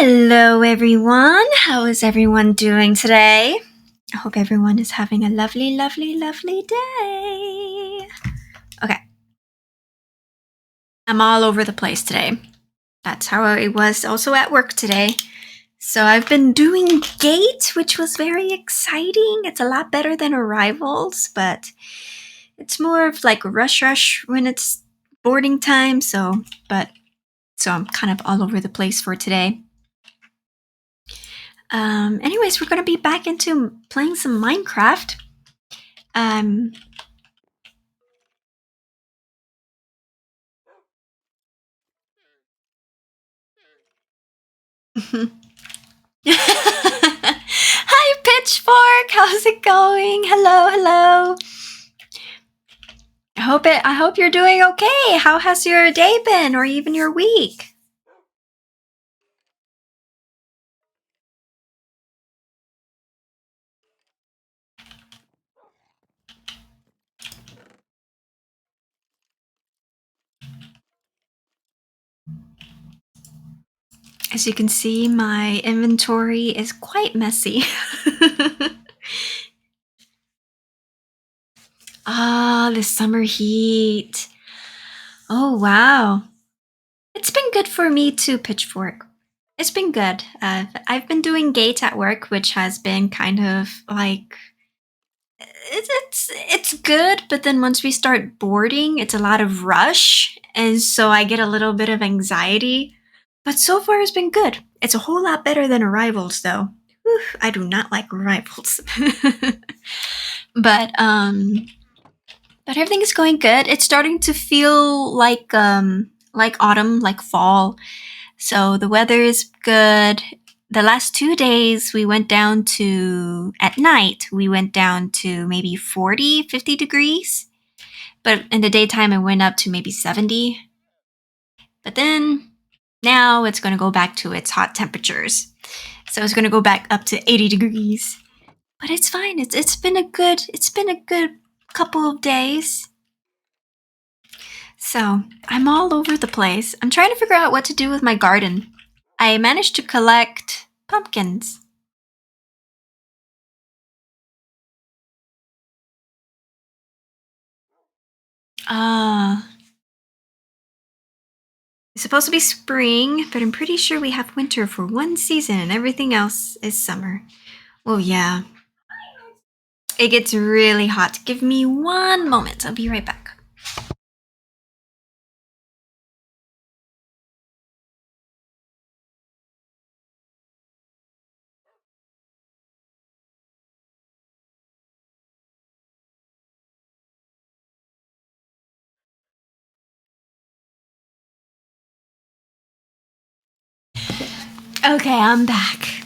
Hello, everyone. How is everyone doing today? I hope everyone is having a lovely, lovely, lovely day. Okay. I'm all over the place today. That's how it was also at work today. So I've been doing Gate, which was very exciting. It's a lot better than Arrivals, but it's more of like rush when it's boarding time. So I'm kind of all over the place for today. Anyways, we're gonna be back into playing some Minecraft. Um, Hi, Pitchfork. How's it going? Hello. I hope you're doing okay. How has your day been, or even your week? As you can see, my inventory is quite messy. The summer heat. Oh, wow. It's been good for me too, Pitchfork. It's been good. I've been doing Gate at work, which has been kind of like it's good, but then once we start boarding, it's a lot of rush, and so I get a little bit of anxiety. But so far, it's been good. It's a whole lot better than Arrivals, though. Whew, I do not like Arrivals. but um, but everything is going good. It's starting to feel like autumn, like fall. So the weather is good. The last 2 days we went down to, at night, we went down to maybe 40, 50 degrees. But in the daytime, it went up to maybe 70. But then now it's going to go back to its hot temperatures. So it's going to go back up to 80 degrees. But it's fine. It's been a good couple of days. So I'm all over the place. I'm trying to figure out what to do with my garden. I managed to collect pumpkins. It's supposed to be spring, but I'm pretty sure we have winter for one season and everything else is summer. Oh, yeah. It gets really hot. Give me one moment. I'll be right back. Okay, I'm back.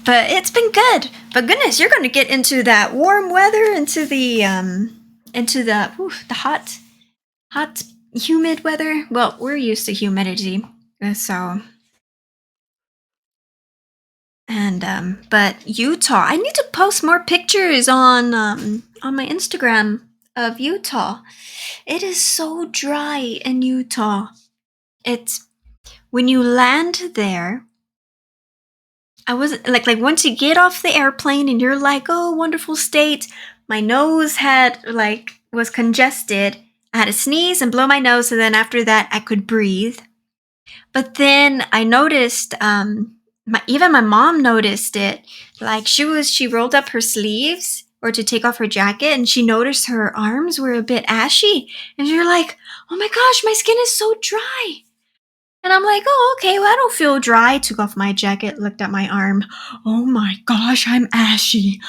But it's been good. But goodness, you're going to get into that warm weather, into the hot, humid weather. Well, we're used to humidity, so. But Utah, I need to post more pictures on my Instagram of Utah. It is so dry in Utah. It's when you land there. I was like once you get off the airplane and you're like, oh, wonderful state. My nose was congested. I had to sneeze and blow my nose, and then after that I could breathe. But then I noticed, even my mom noticed it. Like she rolled up her sleeves or to take off her jacket, and she noticed her arms were a bit ashy. And you're like, oh my gosh, my skin is so dry. And I'm like, oh, okay, well, I don't feel dry. Took off my jacket, looked at my arm. Oh my gosh, I'm ashy.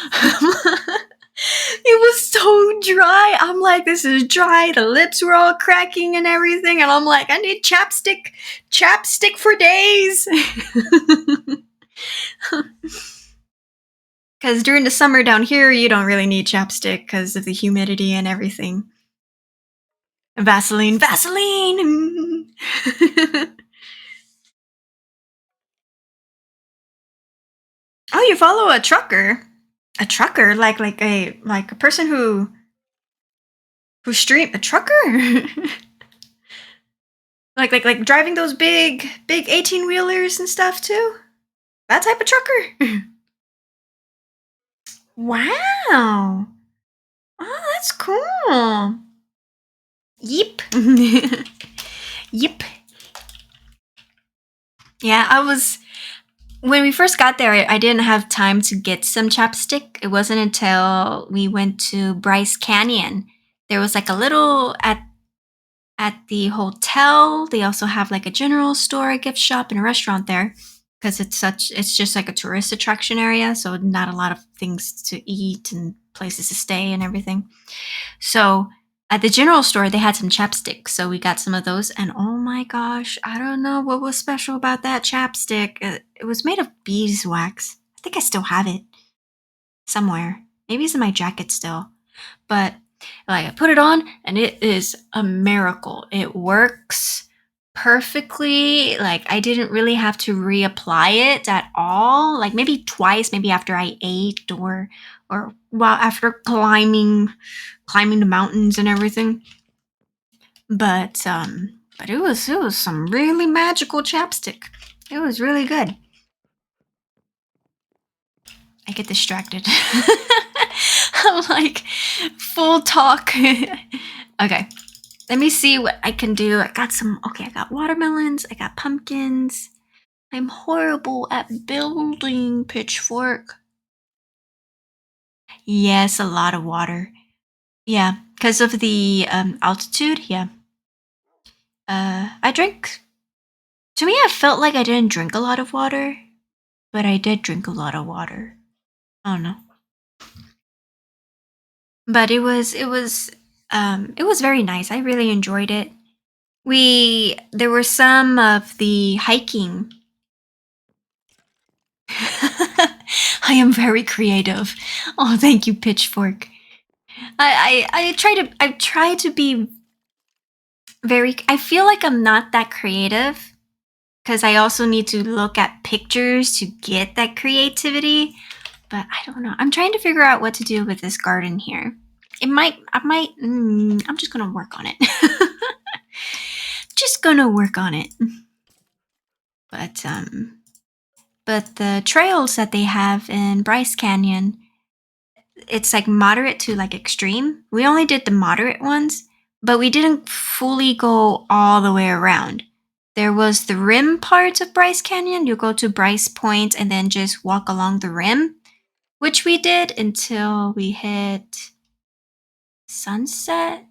It was so dry. I'm like, this is dry. The lips were all cracking and everything. And I'm like, I need chapstick for days. Because during the summer down here, you don't really need chapstick because of the humidity and everything. Vaseline. Oh, you follow a trucker? A trucker, like a person who stream a trucker. Like driving those big 18-wheelers and stuff too? That type of trucker? Wow. Oh, that's cool. Yep. Yep. Yeah, when we first got there, I didn't have time to get some chapstick. It wasn't until we went to Bryce Canyon. There was like a little at the hotel. They also have like a general store, a gift shop, and a restaurant there because it's just like a tourist attraction area, so not a lot of things to eat and places to stay and everything. So at the general store, they had some chapstick, so we got some of those. And oh my gosh, I don't know what was special about that chapstick. It was made of beeswax. I think I still have it somewhere. Maybe it's in my jacket still. But like I put it on, and it is a miracle. It works perfectly. Like I didn't really have to reapply it at all. Like maybe twice, maybe after I ate or well after climbing the mountains and everything. But it was some really magical chapstick. It was really good. I get distracted. I'm like full talk. Okay. Let me see what I can do. I got watermelons, I got pumpkins. I'm horrible at building, Pitchfork. Yes, a lot of water. Yeah, because of the altitude, yeah. I drank. To me, I felt like I didn't drink a lot of water, but I did drink a lot of water. I don't know. But it was very nice. I really enjoyed it. There were some of the hiking. I am very creative. Oh, thank you, Pitchfork. I try to be very. I feel like I'm not that creative because I also need to look at pictures to get that creativity. But I don't know. I'm trying to figure out what to do with this garden here. I'm just gonna work on it. Just gonna work on it. But but the trails that they have in Bryce Canyon, it's like moderate to like extreme. We only did the moderate ones, but we didn't fully go all the way around. There was the rim part of Bryce Canyon. You go to Bryce Point and then just walk along the rim, which we did until we hit sunset,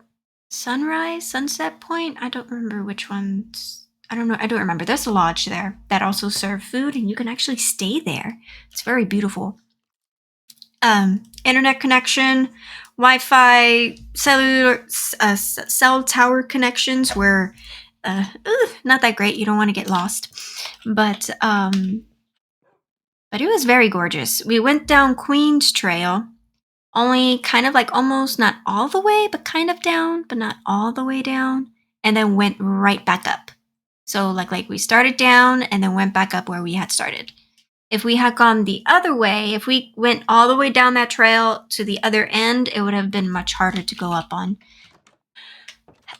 sunrise, sunset point. I don't remember which ones. I don't know. I don't remember. There's a lodge there that also serve food, and you can actually stay there. It's very beautiful. Internet connection, Wi-Fi, cellular, cell tower connections were not that great. You don't want to get lost, but it was very gorgeous. We went down Queens Trail, only kind of like almost not all the way, but kind of down, but not all the way down, and then went right back up. So like we started down and then went back up where we had started. If we had gone the other way, if we went all the way down that trail to the other end, it would have been much harder to go up on.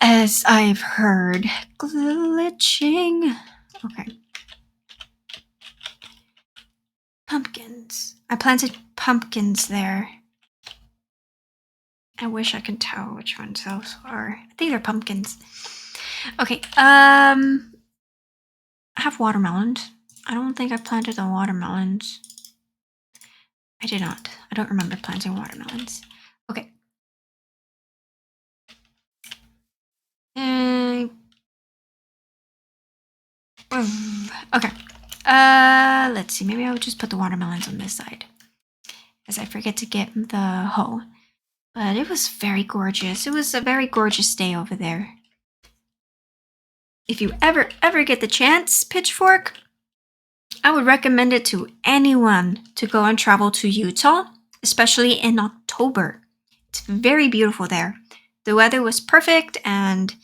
As I've heard. Glitching. Okay. Pumpkins. I planted pumpkins there. I wish I could tell which ones those are. I think they're pumpkins. Okay. I have watermelons. I don't think I planted the watermelons. I did not. I don't remember planting watermelons. Okay. Okay. Let's see. Maybe I'll just put the watermelons on this side, as I forget to get the hoe. But it was very gorgeous. It was a very gorgeous day over there. If you ever get the chance, Pitchfork, I would recommend it to anyone to go and travel to Utah, especially in October. It's very beautiful there. The weather was perfect and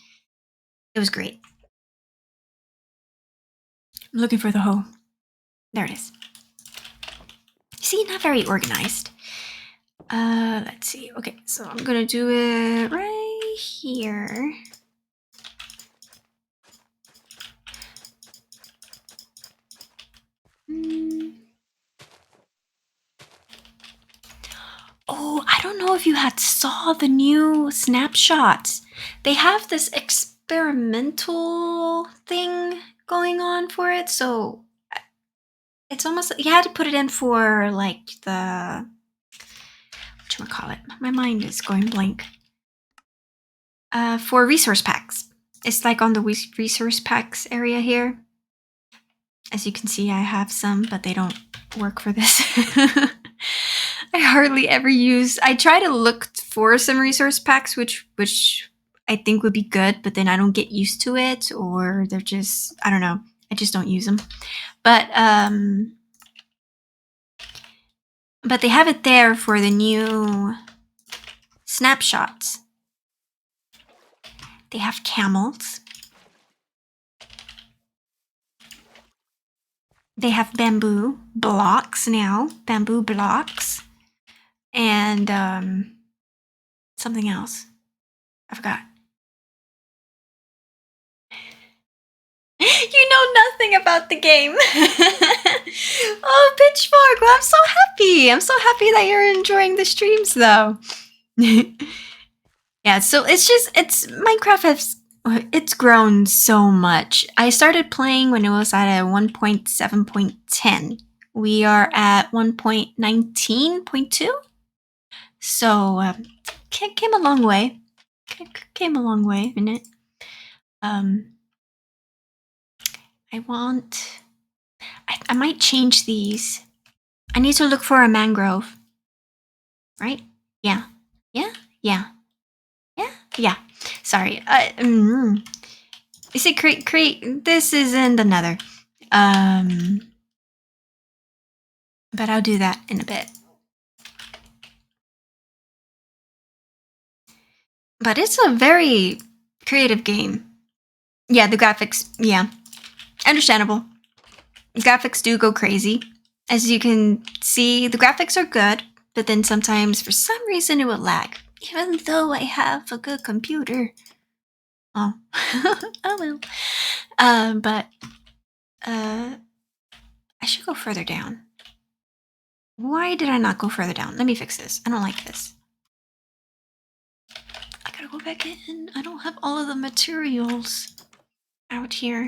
it was great. I'm looking for the hoe. There it is. See, not very organized. Let's see. Okay, so I'm gonna do it right here. know if you had saw the new snapshots. They have this experimental thing going on for it, so it's almost you had to put it in for like the whatchamacallit. My mind is going blank. For resource packs. It's like on the resource packs area here. As you can see, I have some, but they don't work for this. I hardly ever use. I try to look for some resource packs, which I think would be good, but then I don't get used to it, or they're just I don't know. I just don't use them. But they have it there for the new snapshots. They have camels. They have bamboo blocks now. Bamboo blocks. And something else. I forgot. You know nothing about the game. Oh, Pitchfork. Well, I'm so happy. I'm so happy that you're enjoying the streams, though. Yeah, so it's Minecraft it's grown so much. I started playing when it was at a 1.7.10. We are at 1.19.2. So came a long way. Came a long way, didn't it? I might change these. I need to look for a mangrove. Right? Yeah. Yeah? Yeah. Yeah? Yeah. Sorry. You see, create. This isn't the nether. But I'll do that in a bit. But it's a very creative game. Yeah, the graphics. Yeah. Understandable. Graphics do go crazy. As you can see, the graphics are good, but then sometimes for some reason it will lag. Even though I have a good computer. Oh. Oh well. But I should go further down. Why did I not go further down? Let me fix this. I don't like this. I gotta go back in. I don't have all of the materials out here.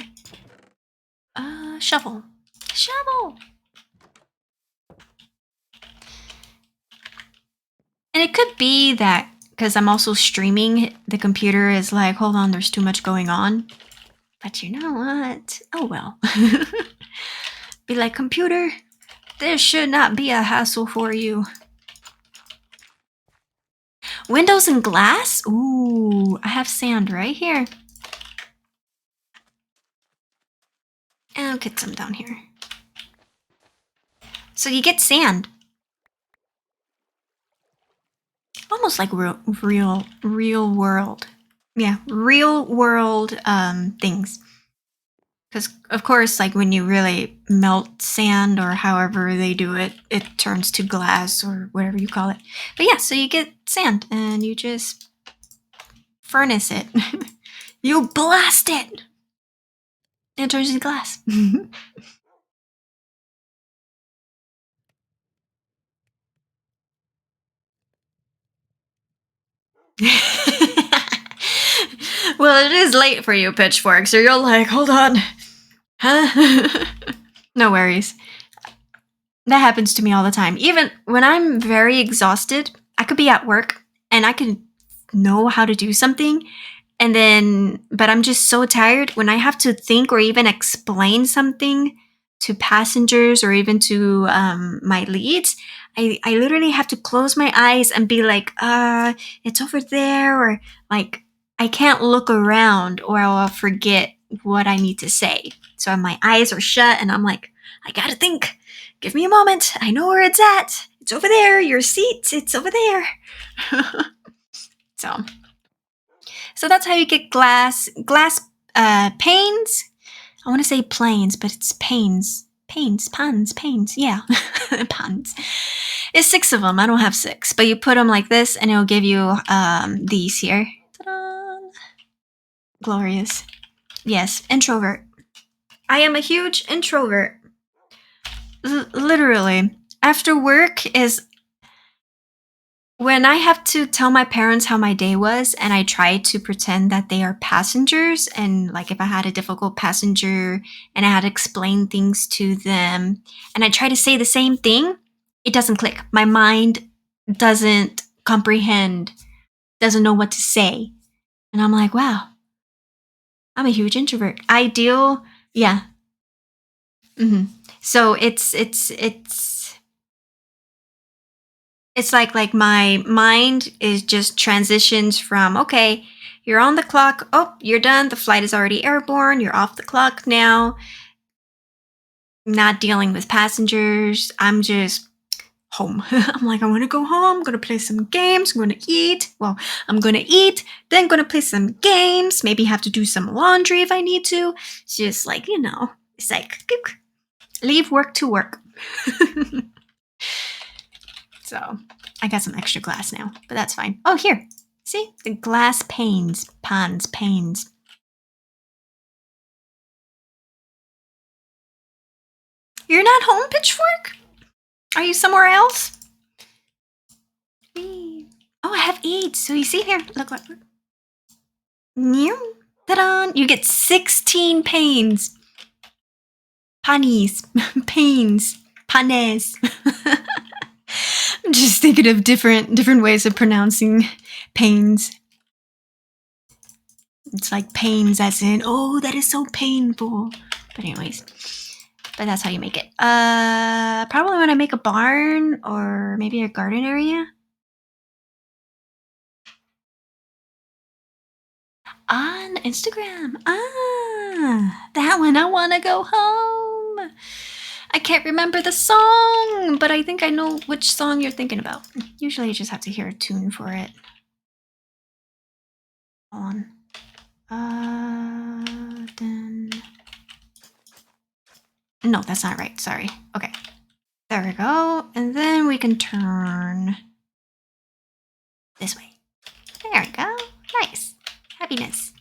Shovel. Shovel! And it could be that because I'm also streaming, the computer is like, hold on, there's too much going on. But you know what? Oh well. Be like, computer, this should not be a hassle for you. Windows and glass? Ooh, I have sand right here. And I'll get some down here. So you get sand. Almost like real world. Yeah, real world things. Because, of course, like when you really melt sand or however they do it, it turns to glass or whatever you call it. But yeah, so you get sand and you just furnace it. You blast it. And it turns into glass. Well, it is late for you, Pitchfork, so you're like, hold on. Huh? No worries. That happens to me all the time. Even when I'm very exhausted, I could be at work and I could know how to do something. And then, but I'm just so tired when I have to think or even explain something to passengers or even to my leads. I literally have to close my eyes and be like, it's over there, or like, I can't look around or I'll forget what I need to say. So my eyes are shut and I'm like, I gotta think. Give me a moment. I know where it's at. It's over there. Your seat. It's over there. So that's how you get glass panes. I want to say planes, but it's panes. Panes. Yeah, panes. It's 6 of them. I don't have 6, but you put them like this, and it'll give you these here. Ta-da! Glorious. Yes, introvert. I am a huge introvert. Literally, after work is When I have to tell my parents how my day was and I try to pretend that they are passengers, and like if I had a difficult passenger and I had to explain things to them and I try to say the same thing, it doesn't click. My mind doesn't comprehend, doesn't know what to say. And I'm like, wow, I'm a huge introvert. Ideal, yeah. hmm So it's like my mind is just transitions from, okay, you're on the clock, oh, you're done, the flight is already airborne, you're off the clock now, not dealing with passengers, I'm just home. I'm like, I want to go home, I'm going to play some games, I'm going to eat, well, I'm going to eat, then going to play some games, maybe have to do some laundry if I need to. It's just like, it's like leave work to work. So I got some extra glass now, but that's fine. Oh, here. See? The glass panes. Panes. You're not home, Pitchfork? Are you somewhere else? Oh, I have 8. So you see here. Look. Ta-da! You get 16 panes. Panis. Panes. Panes. I'm just thinking of different ways of pronouncing pains. It's like pains as in, oh, that is so painful. But anyways, but that's how you make it. Probably when I make a barn or maybe a garden area. On Instagram. That one. I want to go home. I can't remember the song, but I think I know which song you're thinking about. Usually you just have to hear a tune for it. Hold on. Then. No, that's not right. Sorry. Okay. There we go. And then we can turn this way. There we go. Nice. Happiness.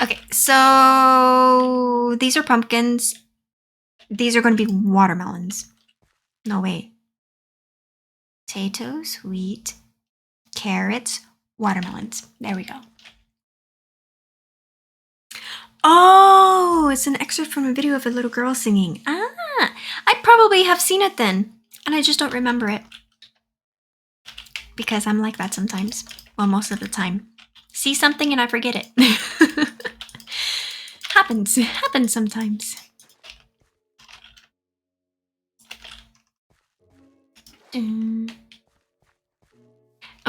Okay, so these are pumpkins. These are going to be watermelons. No, wait. Potatoes, wheat, carrots, watermelons. There we go. Oh, it's an excerpt from a video of a little girl singing. I probably have seen it then, and I just don't remember it. Because I'm like that sometimes. Well, most of the time. See something and I forget it. Happens sometimes.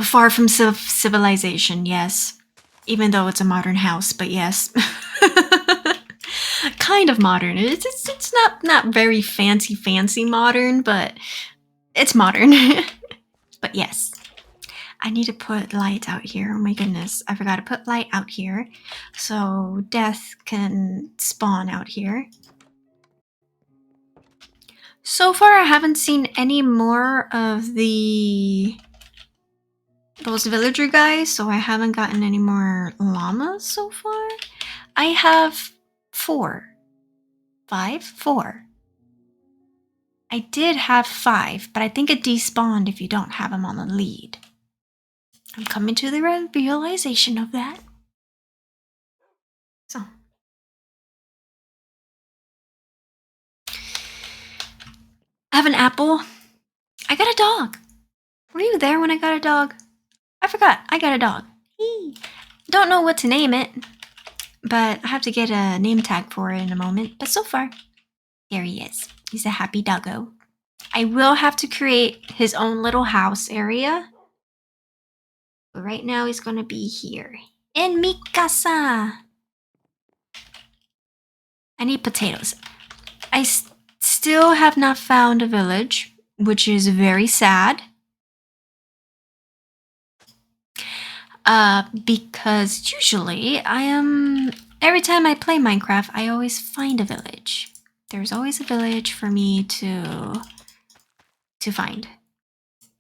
Far from civilization, yes. Even though it's a modern house, but yes. Kind of modern. It's not very fancy modern, but it's modern. But yes. I need to put light out here. Oh my goodness. I forgot to put light out here. So death can spawn out here. So far I haven't seen any more of those villager guys, so I haven't gotten any more llamas so far. I have 4. 5? 4. I did have 5, but I think it despawned if you don't have them on the lead. I'm coming to the realization of that. So. I have an apple. I got a dog. Were you there when I got a dog? I forgot. I got a dog. Don't know what to name it, but I have to get a name tag for it in a moment. But so far, there he is. He's a happy doggo. I will have to create his own little house area. But right now he's going to be here. In mi casa. I need potatoes. I still have not found a village, which is very sad. Because usually every time I play Minecraft, I always find a village. There's always a village for me to find.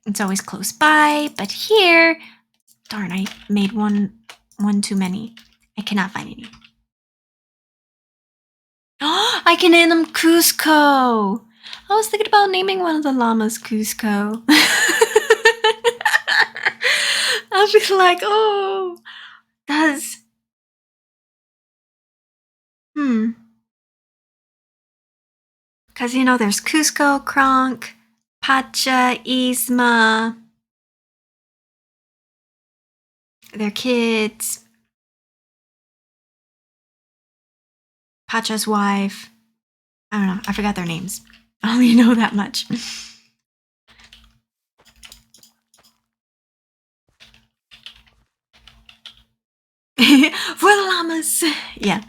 It's always close by, but here, darn, I made one too many. I cannot find any. Oh, I can name them Cusco. I was thinking about naming one of the llamas Cusco. I'll be like, oh, does hmm. Because there's Cusco, Kronk, Pacha, Isma, their kids, Pacha's wife. I don't know. I forgot their names. I only know that much. For the llamas. Yeah.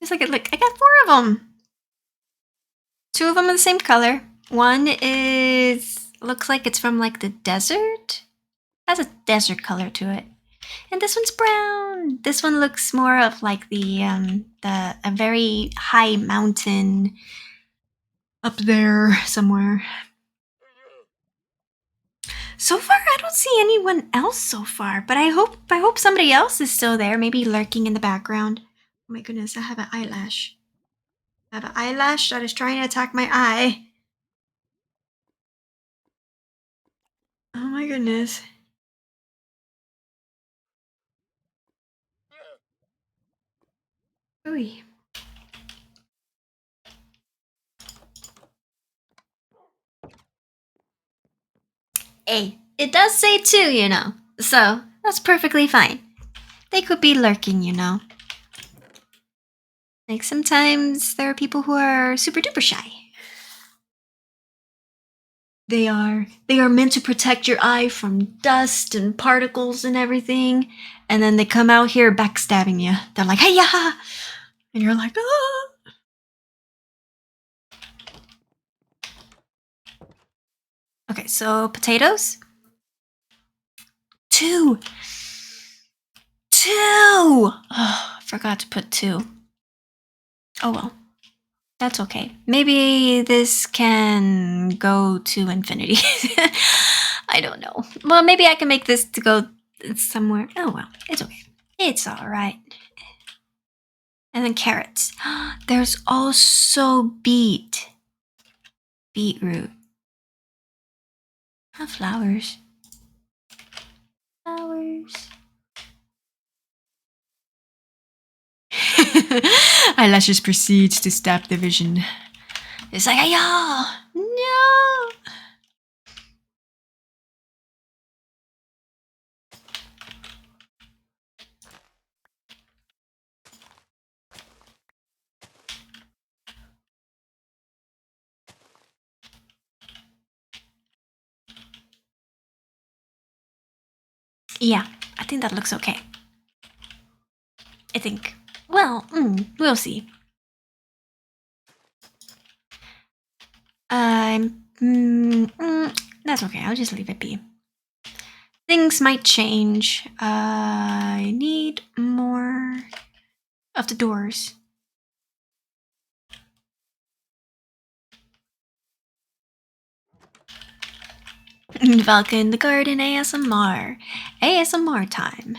It's like, look, I got 4 of them. 2 of them are the same color. One looks like it's from like the desert. Has a desert color to it. And this one's brown. This one looks more of like a very high mountain up there somewhere. So far, I don't see anyone else so far, but I hope somebody else is still there, maybe lurking in the background. Oh my goodness, I have an eyelash. I have an eyelash that is trying to attack my eye. Oh my goodness. Ooh. Hey, it does say 2, so that's perfectly fine. They could be lurking. Like sometimes there are people who are super duper shy. They are meant to protect your eye from dust and particles and everything, and then they come out here backstabbing you. They're like, "Hey, yeah," and you're like, "Ah." Okay, so potatoes. 2. 2. Oh, forgot to put 2. Oh well, that's okay. Maybe this can go to infinity. I don't know. Well, maybe I can make this to go somewhere. Oh well, it's okay. It's all right. And then carrots. There's also beetroot. Flowers. Flowers. Eyelashes proceeds to stab the vision. It's like, "Ayo! No!" Yeah, I think that looks okay. I think. Well, we'll see. That's okay. I'll just leave it be. Things might change. I need more of the doors. Valka in the garden ASMR. ASMR time.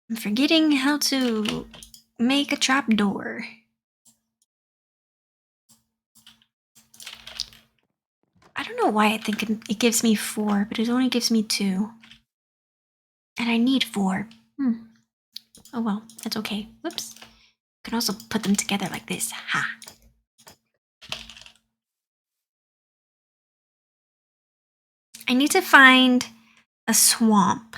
I'm forgetting how to make a trapdoor. I don't know why I think it gives me 4, but it only gives me 2. And I need 4. Oh well, that's okay. Whoops. You can also put them together like this. Ha. I need to find a swamp.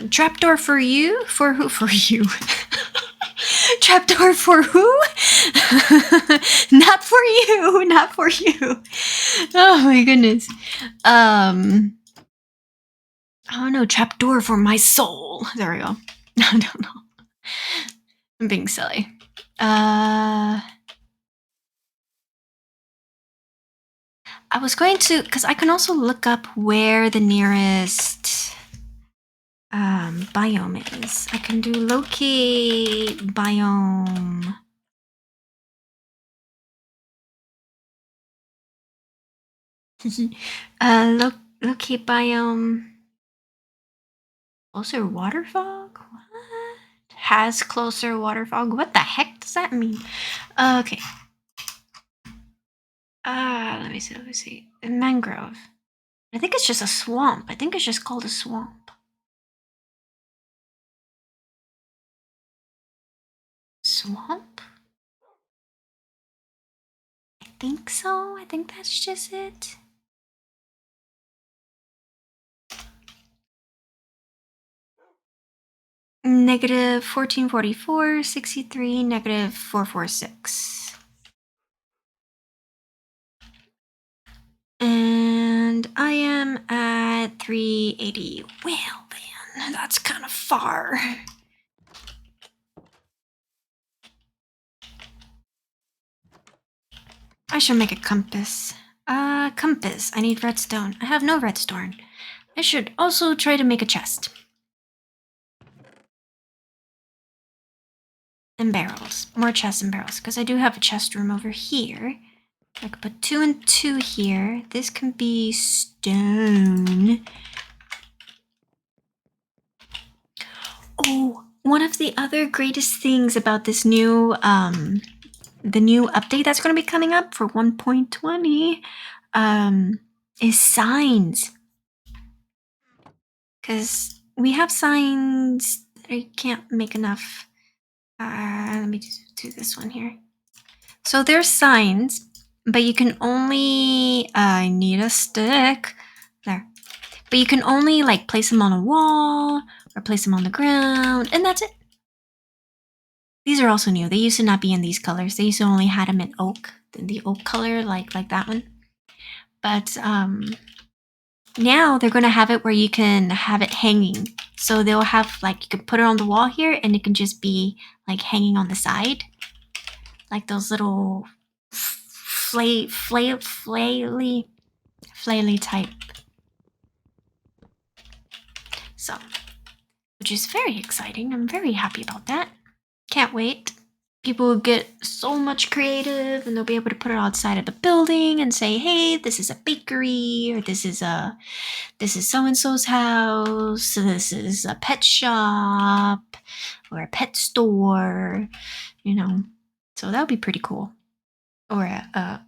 Trapdoor for you? For who? For you. Trapdoor for who? Not for you. Not for you. Oh my goodness. I don't know. Trapdoor for my soul. There we go. I don't know. I'm being silly. I was going to, because I can also look up where the nearest biome is. I can do locate biome. Locate biome. Closer water fog? What? Has closer water fog? What the heck does that mean? Okay. Let me see, let me see. A mangrove. I think it's just a swamp. I think it's just called a swamp. Swamp? I think so. I think that's just it. Negative 1444, 63, negative 446. And I am at 380. Well, then, that's kind of far. I should make a compass. Compass. I need redstone. I have no redstone. I should also try to make a chest. And barrels. More chests and barrels. Because I do have a chest room over here. I could put 2 and 2 here. This can be stone. Oh, one of the other greatest things about this new, the new update that's going to be coming up for 1.20, is signs. Because we have signs that I can't make enough. Let me just do this one here. So there's signs, but you can only, I need a stick. There. But you can only like place them on a wall or place them on the ground, and that's it. These are also new. They used to not be in these colors. They used to only had them in oak, the oak color, like that one. But now they're gonna have it where you can have it hanging. So they'll have like you could put it on the wall here, and it can just be like hanging on the side, like those little flaily type. So, which is very exciting. I'm very happy about that. Can't wait. People will get so much creative, and they'll be able to put it outside of the building and say, "Hey, this is a bakery, or this is so and so's house. This is a pet shop, or a pet store." You know, so that would be pretty cool. Or a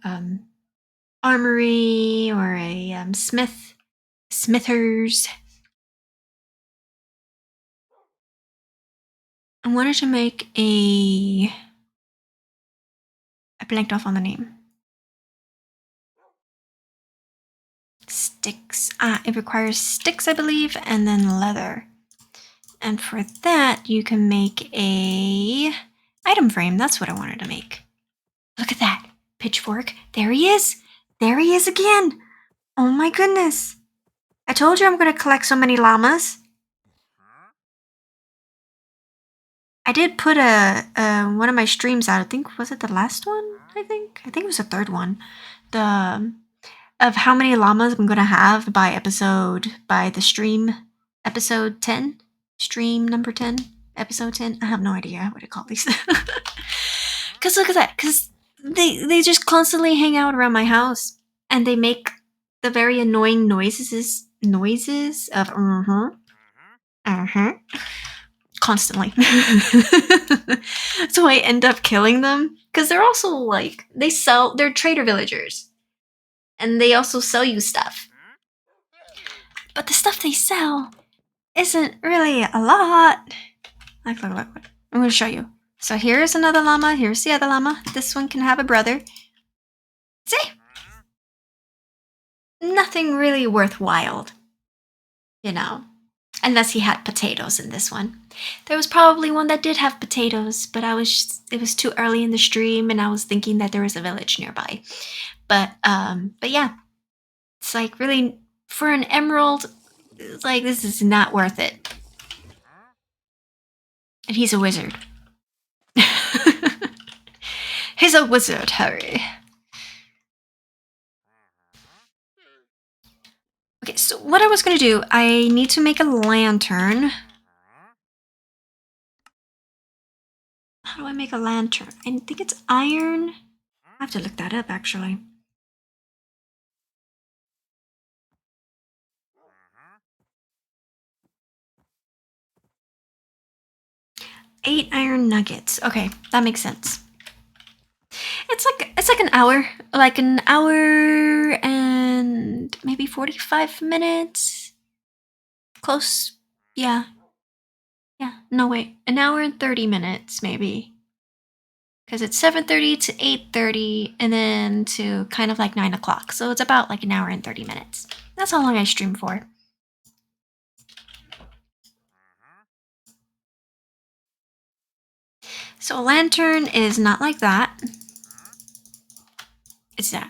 armory, or a smithers. I wanted to make I blanked off on the name. Sticks. It requires sticks, I believe, and then leather. And for that, you can make a item frame. That's what I wanted to make. Look at that. Pitchfork. There he is. There he is again. Oh my goodness. I told you I'm going to collect so many llamas. I did put one of my streams out. I think, was it the last one? I think it was the third one. Of how many llamas I'm gonna have by the stream episode 10, stream number 10, episode 10. I have no idea what to call these. Cause look at that. Cause they just constantly hang out around my house, and they make the very annoying noises of constantly. So I end up killing them because they're also like they're trader villagers, and they also sell you stuff. But the stuff they sell isn't really a lot. Look. I'm gonna show you. So here's another llama. Here's the other llama. This one can have a brother. See? Nothing really worthwhile. You know. Unless he had potatoes in this one. There was probably one that did have potatoes, but it was too early in the stream, and I was thinking that there was a village nearby. But yeah. It's like really, for an emerald, it's like this is not worth it. And he's a wizard. He's a wizard, Harry. Okay, so what I was gonna do, I need to make a lantern. How do I make a lantern? I think it's iron. I have to look that up, actually. Eight iron nuggets. Okay, that makes sense. It's like an hour and maybe 45 minutes. Close. Yeah. Yeah. No, wait. An hour and 30 minutes, maybe. Because it's 7:30 to 8:30 and then to kind of like 9 o'clock. So it's about like an hour and 30 minutes. That's how long I stream for. So a lantern is not like that. It's that.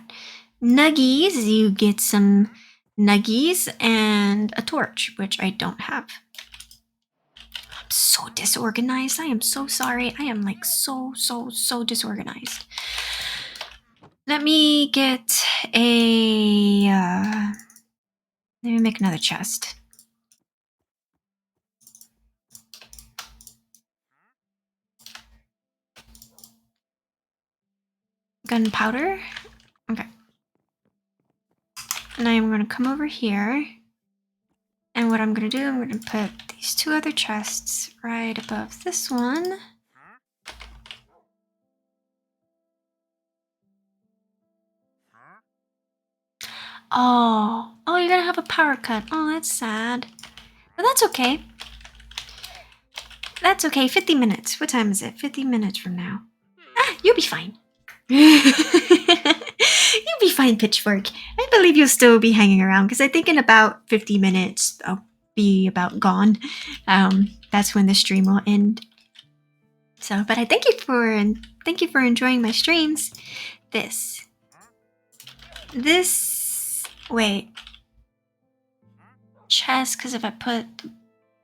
Nuggies, you get some nuggies and a torch, which I don't have. I'm so disorganized. I am so sorry. I am like so disorganized. Let me get a... let me make another chest. Gunpowder? Okay. And I'm going to come over here. And what I'm going to do, I'm going to put these two other chests right above this one. Oh, you're going to have a power cut. Oh, that's sad. But that's okay. That's okay. 50 minutes. What time is it? 50 minutes from now. Ah, you'll be fine. You'll be fine, Pitchfork. I believe you'll still be hanging around because I think in about 50 minutes I'll be about gone. That's when the stream will end. So, but I thank you for enjoying my streams. This. Wait. Chest, because if I put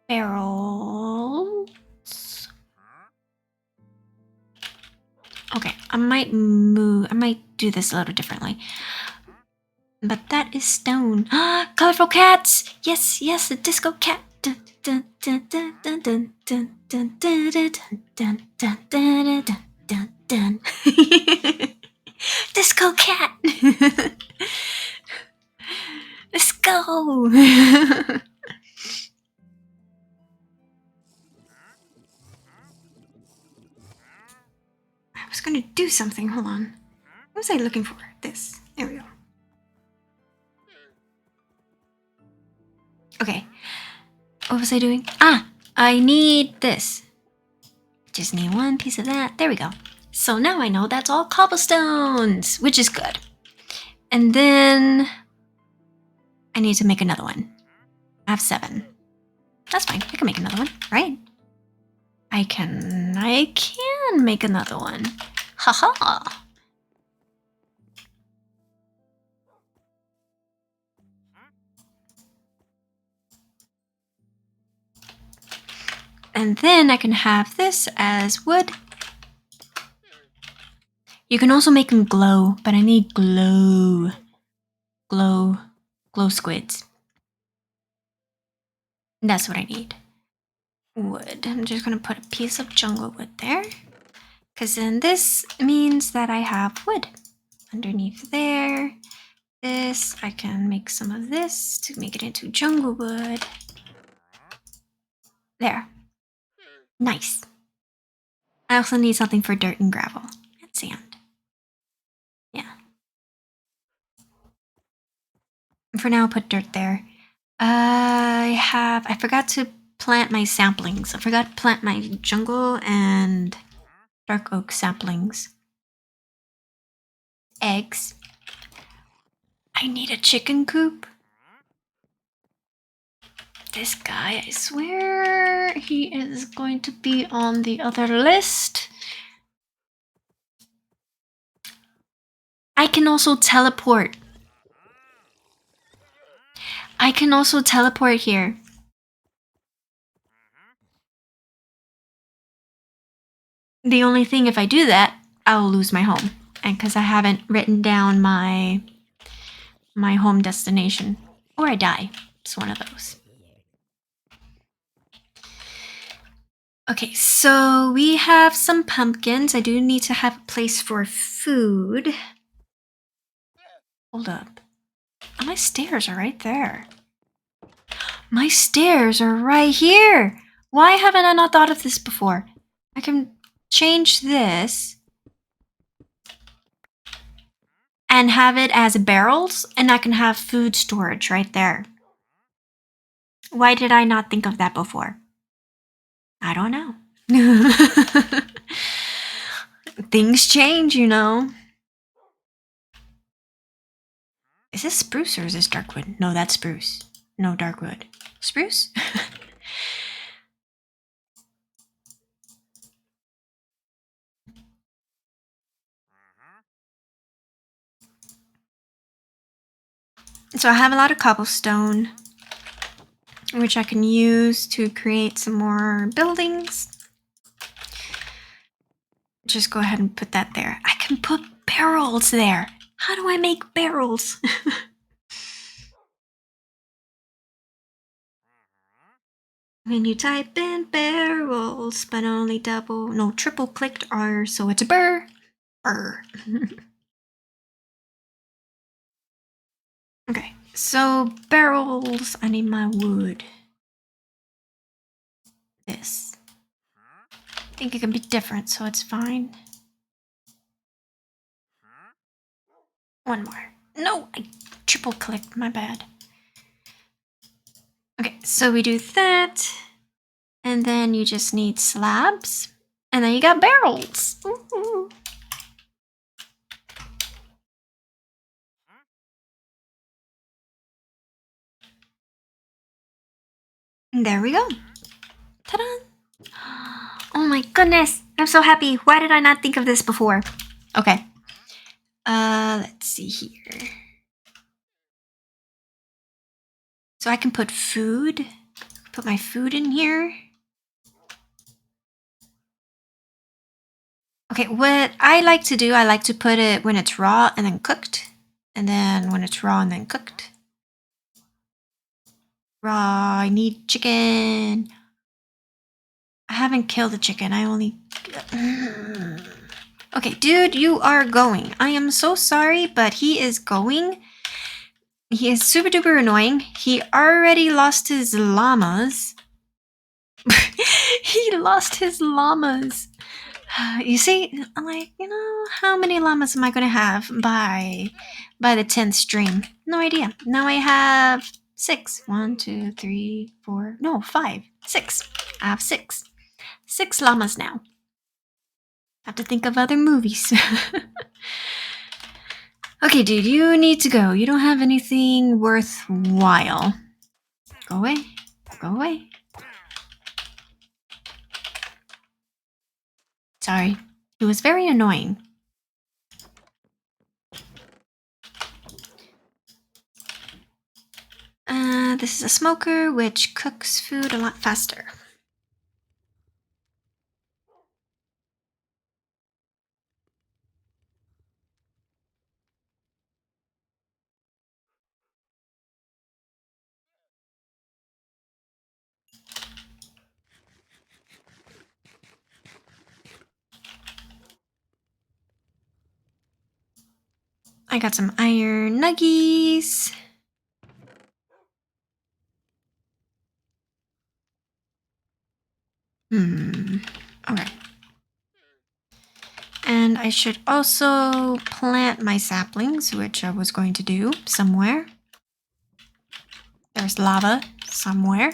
barrels. Okay, I might do this a little differently. But that is stone. Ah, colorful cats! Yes, the disco cat. Disco cat! Let's go! I was gonna do something, hold on. What was I looking for? This. There we go. Okay. What was I doing? Ah! I need this. Just need one piece of that. There we go. So now I know that's all cobblestones, which is good. And then I need to make another one. I have 7. That's fine. I can make another one, right? I can make another one. Haha. And then I can have this as wood. You can also make them glow, but I need glow squids. That's what I need. Wood. I'm just gonna put a piece of jungle wood there. Because then this means that I have wood. Underneath there. This, I can make some of this to make it into jungle wood. There. Nice. I also need something for dirt and gravel. And sand. Yeah. For now, I'll put dirt there. I forgot to plant my saplings. I forgot to plant my jungle and dark oak saplings. Eggs. I need a chicken coop. This guy, I swear, he is going to be on the other list. I can also teleport. I can also teleport here. The only thing, if I do that, I'll lose my home. And because I haven't written down my home destination. Or I die. It's one of those. Okay, so we have some pumpkins. I do need to have a place for food. Hold up. Oh, my stairs are right there. My stairs are right here. Why haven't I not thought of this before? I can change this. and have it as barrels, and I can have food storage right there. Why did I not think of that before? I don't know. Things change, you know. Is this spruce or is this darkwood? No, that's spruce. No, darkwood. Spruce? So I have a lot of cobblestone, which I can use to create some more buildings. Just go ahead and put that there. I can put barrels there. How do I make barrels? When you type in barrels, but only triple clicked R, so it's a burr. Burr. Okay, so barrels, I need my wood. This. I think it can be different, so it's fine. One more. No, I triple clicked, my bad. Okay, so we do that. And then you just need slabs. And then you got barrels. Ooh. There we go. Ta-da! Oh my goodness! I'm so happy. Why did I not think of this before? Okay. Let's see here. So I can put food. Put my food in here. Okay, what I like to do, I like to put it when it's raw and then cooked. And then when it's raw and then cooked. Raw, I need chicken. I haven't killed the chicken, I only... Okay, dude, you are going. I am so sorry, but he is going. He is super duper annoying. He already lost his llamas. He lost his llamas. You see, I'm like, how many llamas am I gonna have by the 10th stream? No idea. Now I have 6. 1, 2, 3, 4. No, 5. 6. I have 6. 6 llamas now. Have to think of other movies. Okay, dude, you need to go. You don't have anything worthwhile. Go away. Go away. Sorry. It was very annoying. This is a smoker, which cooks food a lot faster. I got some iron nuggies. Okay. And I should also plant my saplings, which I was going to do somewhere. There's lava somewhere.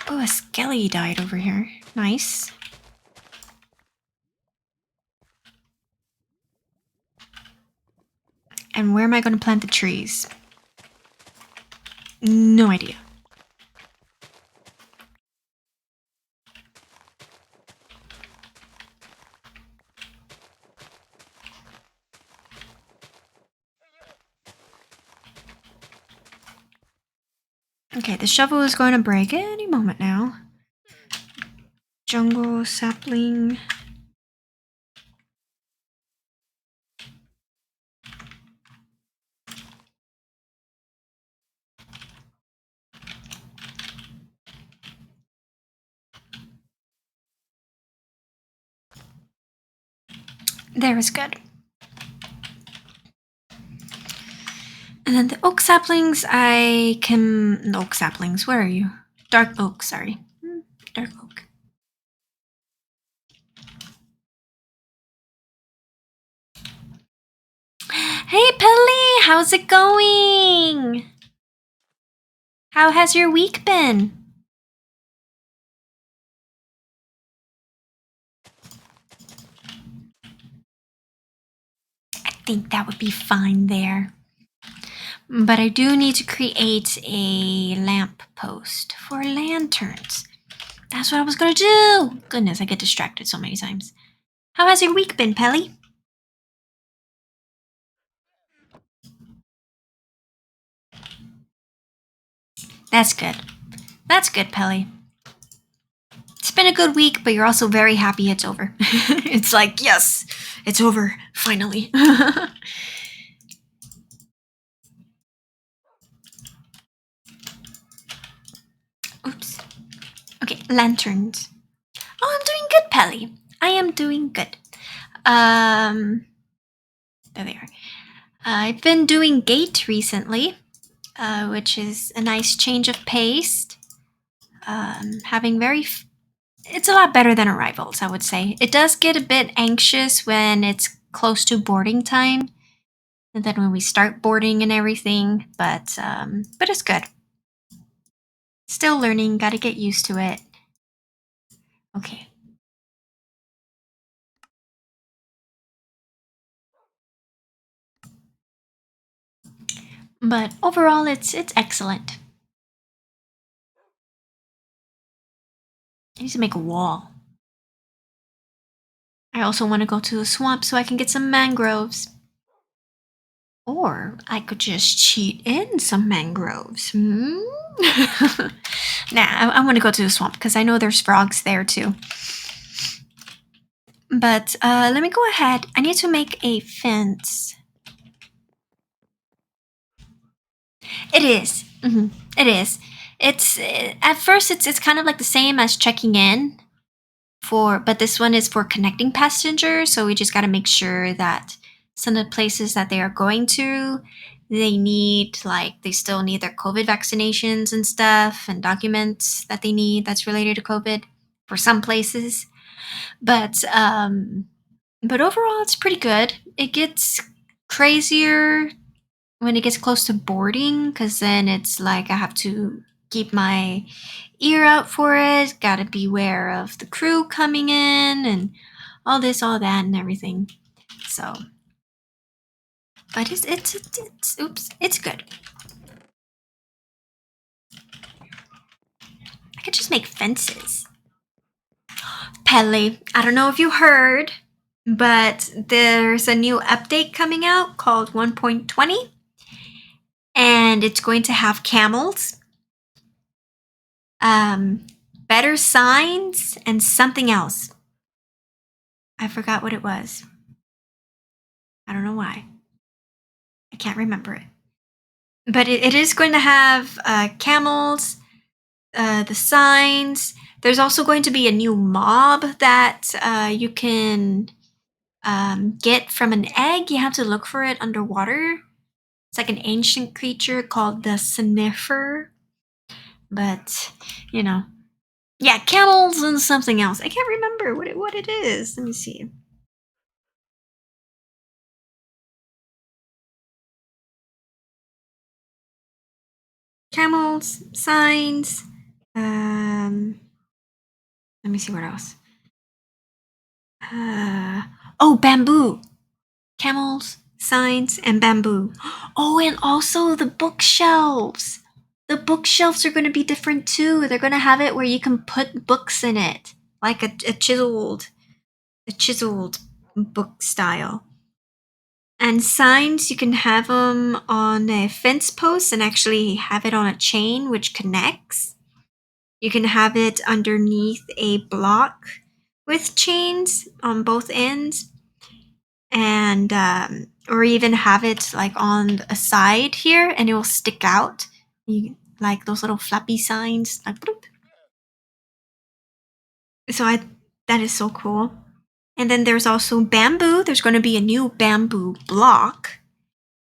Oh, a skelly died over here. Nice. And where am I going to plant the trees? No idea. Okay, the shovel is going to break any moment now. Jungle sapling. There is good. And then the oak saplings, oak saplings, where are you? Dark oak, sorry. Dark oak. Hey, Pelly, how's it going? How has your week been? I think that would be fine there. But I do need to create a lamp post for lanterns. That's what I was gonna do. Goodness, I get distracted so many times. How has your week been, Pelly? That's good. That's good, Pelly. It's been a good week, but you're also very happy it's over. It's like, yes, it's over, finally. Oops. Okay, lanterns. Oh, I'm doing good, Pelly. I am doing good. Um, there they are. I've been doing gate recently, which is a nice change of pace. Having it's a lot better than arrivals, I would say. It does get a bit anxious when it's close to boarding time, and then when we start boarding and everything. But it's good. Still learning. Got to get used to it. Okay. But overall, it's excellent. I need to make a wall. I also want to go to the swamp so I can get some mangroves. Or I could just cheat in some mangroves. Hmm? Nah, I want to go to the swamp because I know there's frogs there too. But let me go ahead. I need to make a fence. It is. It is. It's at first it's kind of like the same as checking in but this one is for connecting passengers. So we just got to make sure that some of the places that they are going to, they still need their COVID vaccinations and stuff and documents that they need that's related to COVID for some places. But overall, it's pretty good. It gets crazier when it gets close to boarding because then it's like I have to keep my ear out for it. Gotta beware of the crew coming in and all this, all that, and everything. So, but it's oops, it's good. I could just make fences. Pele, I don't know if you heard, but there's a new update coming out called 1.20, and it's going to have camels, um, better signs, and something else. I forgot what it was. I don't know why. I can't remember it. But it is going to have camels, the signs. There's also going to be a new mob that you can get from an egg. You have to look for it underwater. It's like an ancient creature called the sniffer. But, you know. Yeah, camels and something else. I can't remember what it is. Let me see. Camels, signs. Um, Let me see what else. Uh, oh, bamboo. Camels, signs, and bamboo. Oh, and also the bookshelves. The bookshelves are going to be different too. They're going to have it where you can put books in it, like a chiseled book style. And signs, you can have them on a fence post and actually have it on a chain which connects. You can have it underneath a block with chains on both ends, and or even have it like on a side here, and it will stick out. Like those little flappy signs, like bloop. So I that is so cool. And then there's also bamboo. There's going to be a new bamboo block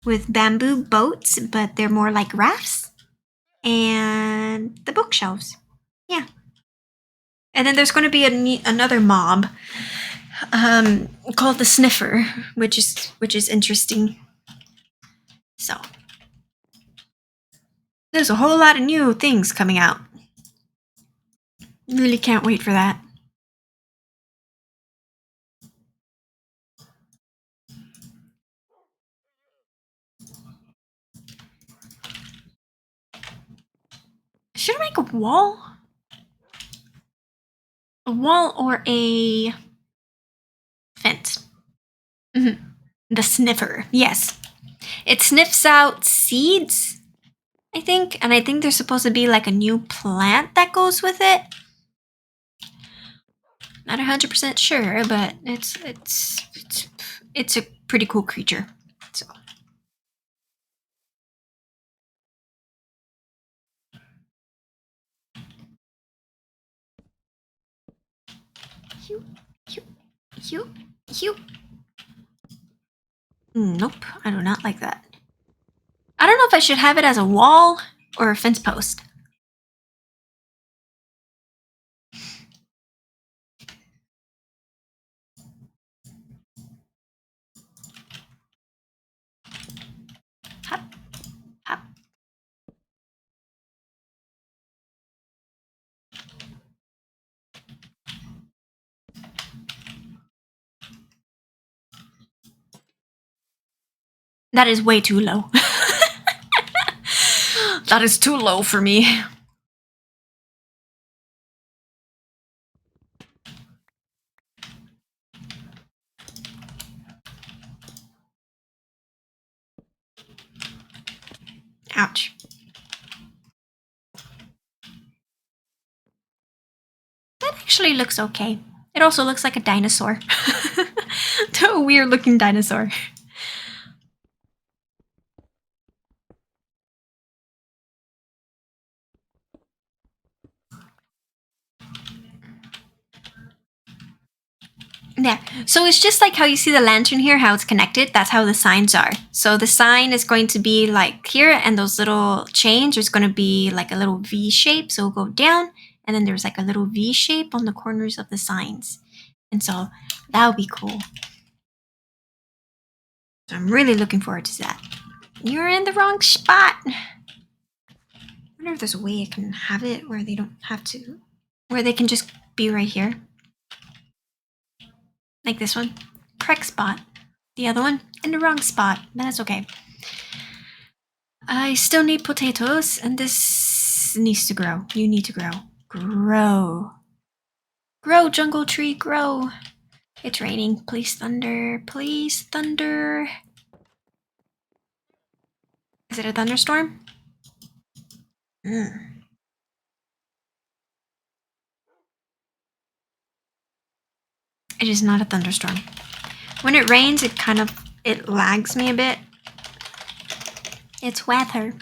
with bamboo boats, but they're more like rafts, and the bookshelves. Yeah. And then there's going to be another mob called the sniffer, which is interesting. So there's a whole lot of new things coming out. Really can't wait for that. Should I make a wall? A wall or a fence? The sniffer, yes. It sniffs out seeds, I think, and I think there's supposed to be like a new plant that goes with it. Not 100% sure, but it's a pretty cool creature. So. You. Nope, I do not like that. I don't know if I should have it as a wall or a fence post. Hop, hop. That is way too low. That is too low for me. Ouch. That actually looks okay. It also looks like a dinosaur. A weird looking dinosaur. Yeah, so it's just like how you see the lantern here, how it's connected. That's how the signs are. So the sign is going to be like here, and those little chains, there's going to be like a little V shape. So it'll go down, and then there's like a little V shape on the corners of the signs. And so that would be cool. So I'm really looking forward to that. You're in the wrong spot. I wonder if there's a way I can have it where they don't have to, where they can just be right here. Like this one. Correct spot. The other one in the wrong spot. But that's okay. I still need potatoes, and this needs to grow. You need to grow. Grow. Grow, jungle tree, grow. It's raining. Please, thunder. Please, thunder. Is it a thunderstorm? It is not a thunderstorm. When it rains, it lags me a bit. It's weather.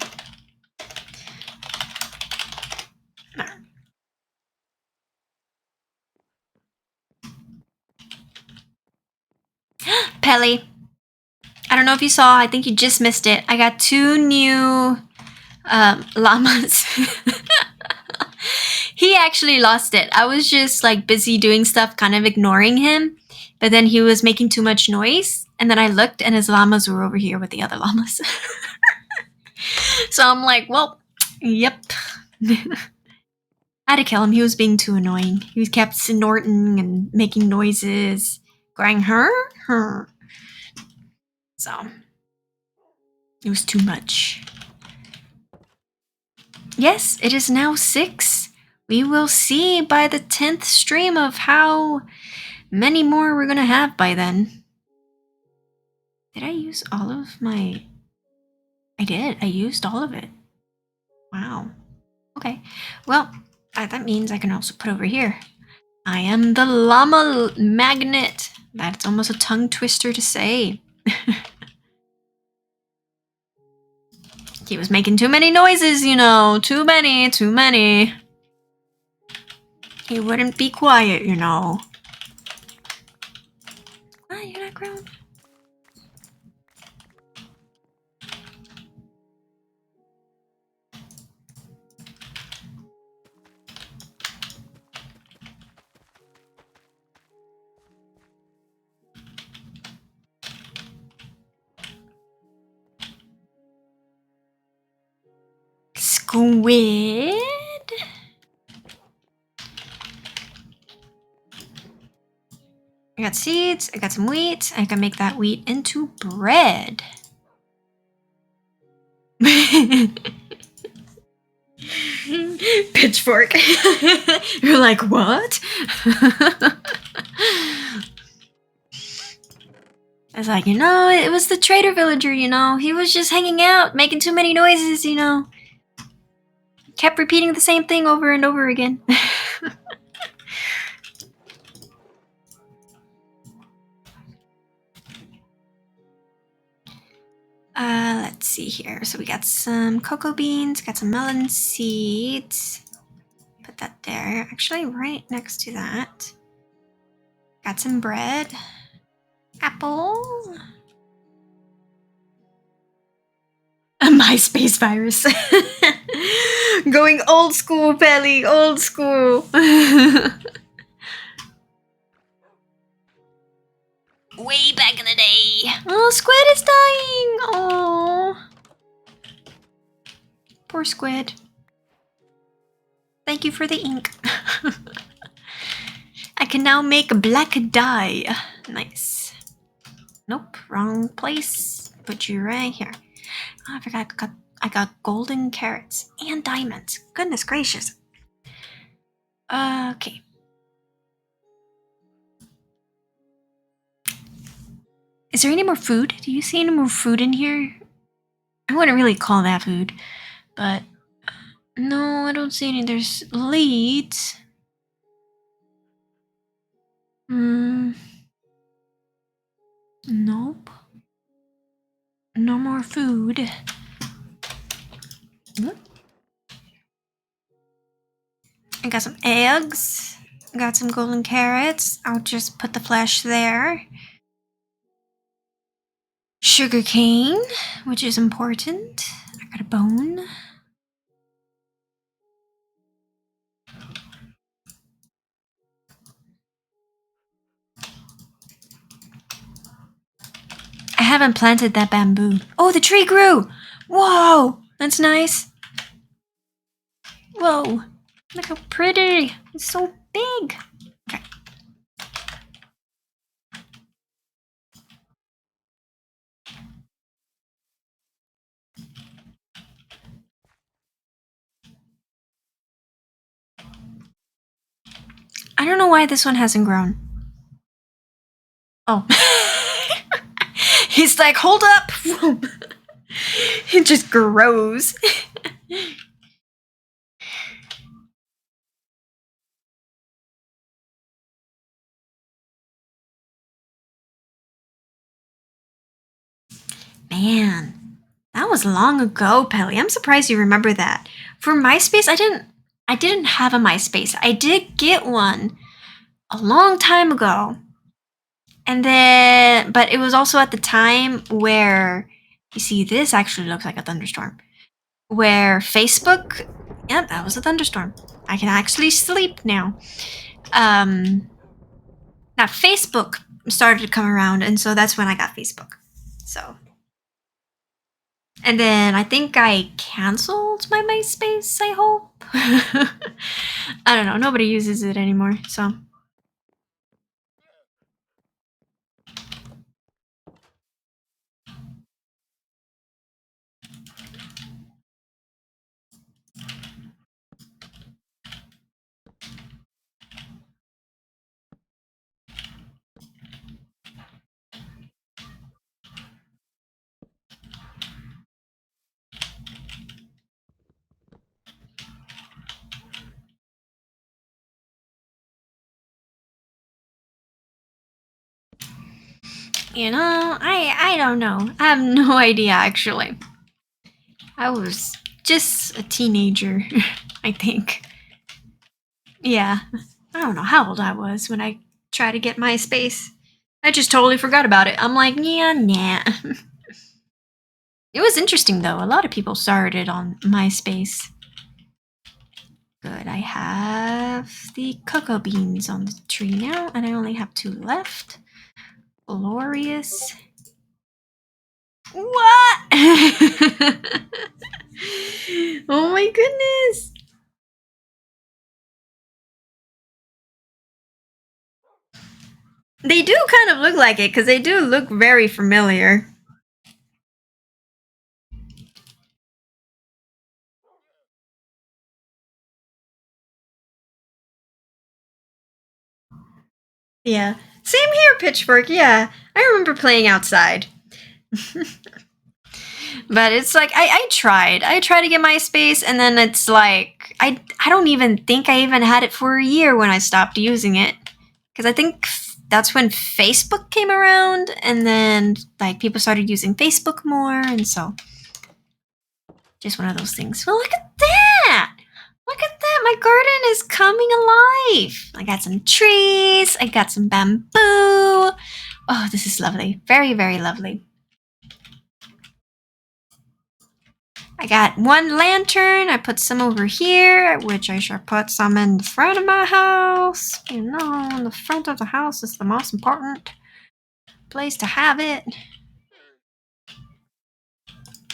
Pelly. I don't know if you saw, I think you just missed it. I got 2 new llamas. He actually lost it. I was just like busy doing stuff, kind of ignoring him. But then he was making too much noise. And then I looked and his llamas were over here with the other llamas. So I'm like, well, yep. I had to kill him. He was being too annoying. He kept snorting and making noises, going, her. So it was too much. Yes, it is now 6. We will see by the 10th stream of how many more we're gonna have by then. Did I use all of my... I did. I used all of it. Wow. Okay. Well, that means I can also put over here. I am the llama magnet. That's almost a tongue twister to say. He was making too many noises, you know. Too many. He wouldn't be quiet, you know. Ah, you're not grown. squid. I got seeds, I got some wheat. I can make that wheat into bread. Pitchfork. You're like, what? I was like, it was the trader villager, He was just hanging out, making too many noises, Kept repeating the same thing over and over again. Let's see here. So we got some cocoa beans, got some melon seeds. Put that there. Actually, right next to that. Got some bread. Apple. A MySpace virus. Going old school, Pelly. Old school. Way back in the day. Oh, squid is dying. Oh. Poor squid. Thank you for the ink. I can now make black dye. Nice. Nope, wrong place. Put you right here. Oh, I forgot I got golden carrots and diamonds. Goodness gracious. Okay. Is there any more food? Do you see any more food in here? I wouldn't really call that food, but no, I don't see any. There's leads. Nope. No more food. I got some eggs. Got some golden carrots. I'll just put the flesh there. Sugar cane, which is important. I got a bone. I haven't planted that bamboo. Oh, the tree grew! Whoa! That's nice. Whoa. Look how pretty. It's so big. Okay. I don't know why this one hasn't grown. Oh. He's like, hold up! It just grows. Man, that was long ago, Pelly. I'm surprised you remember that. For MySpace, I didn't have a MySpace. I did get one a long time ago. And then, but it was also at the time where, you see, this actually looks like a thunderstorm. Where Facebook, yeah, that was a thunderstorm. I can actually sleep now. Now Facebook started to come around, and so that's when I got Facebook. So, and then I think I canceled my MySpace, I hope. I don't know, nobody uses it anymore, so. I don't know. I have no idea, actually. I was just a teenager, I think. Yeah. I don't know how old I was when I tried to get MySpace. I just totally forgot about it. I'm like, yeah, nah. It was interesting, though. A lot of people started on MySpace. Good. I have the cocoa beans on the tree now, and I only have 2 left. Glorious. What? Oh my goodness. They do kind of look like it because they do look very familiar. Yeah. Same here, Pitchfork. Yeah. I remember playing outside. But it's like I tried. I tried to get MySpace and then it's like I don't even think I even had it for a year when I stopped using it. Cuz I think that's when Facebook came around and then like people started using Facebook more and so just one of those things. Well, look at that. Look at that. My garden is coming alive. I got some trees. I got some bamboo. Oh, this is lovely. Very, very lovely. I got one lantern. I put some over here, which I should put some in the front of my house. You know, in the front of the house is the most important place to have it.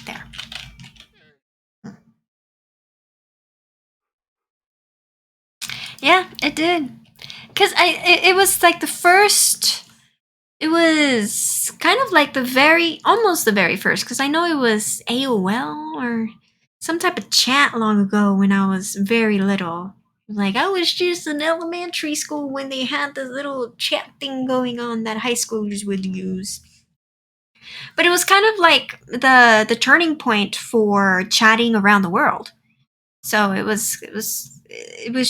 There. Yeah, it did. Because it was like the first, it was kind of like almost the very first, because I know it was AOL or some type of chat long ago when I was very little. Like, I was just in elementary school when they had this little chat thing going on that high schoolers would use. But it was kind of like the turning point for chatting around the world. So it was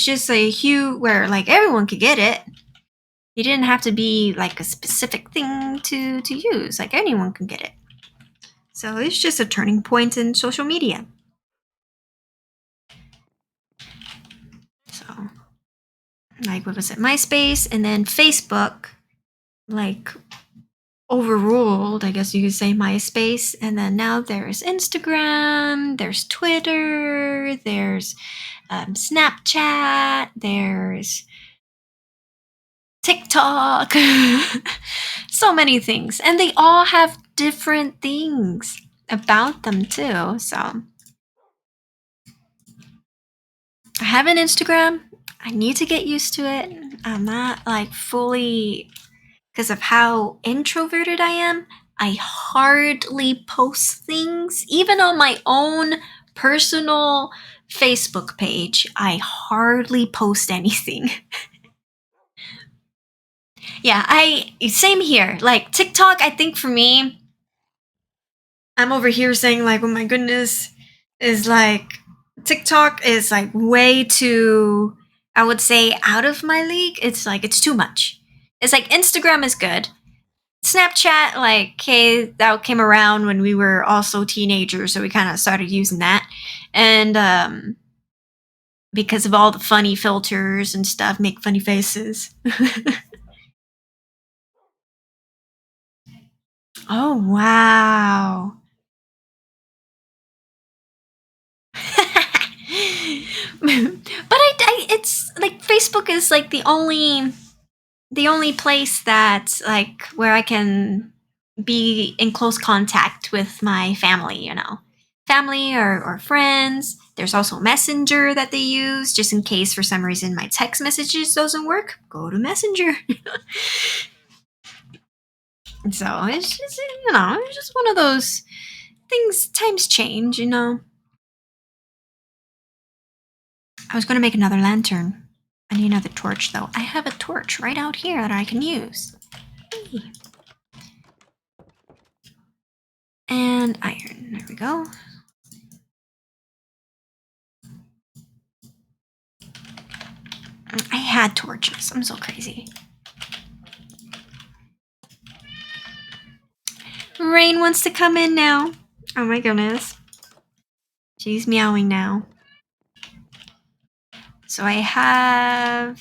just a hue where like everyone could get it. You didn't have to be like a specific thing to use. Like anyone can get it. So it's just a turning point in social media. So like what was it? MySpace and then Facebook like overruled, I guess you could say, MySpace. And then now there's Instagram, there's Twitter, there's Snapchat, there's TikTok. So many things. And they all have different things about them too. So I have an Instagram. I need to get used to it. I'm not like fully, because of how introverted I am, I hardly post things. Even on my own personal Facebook page, I hardly post anything. Yeah, same here. Like TikTok, I think for me, I'm over here saying like, oh my goodness, is like TikTok is like way too, I would say, out of my league. It's like it's too much. It's like Instagram is good. Snapchat, like, okay, that came around when we were also teenagers, so we kind of started using that. And because of all the funny filters and stuff, make funny faces. Oh, wow. But it's like Facebook is like the only place that like where I can be in close contact with my family, family or friends. There's also Messenger that they use just in case for some reason my text messages doesn't work. Go to Messenger. So it's just one of those things. Times change. I was going to make another lantern. I need another torch, though. I have a torch right out here that I can use. And iron. There we go. I had torches. I'm so crazy. Rain wants to come in now. Oh my goodness. She's meowing now. So I have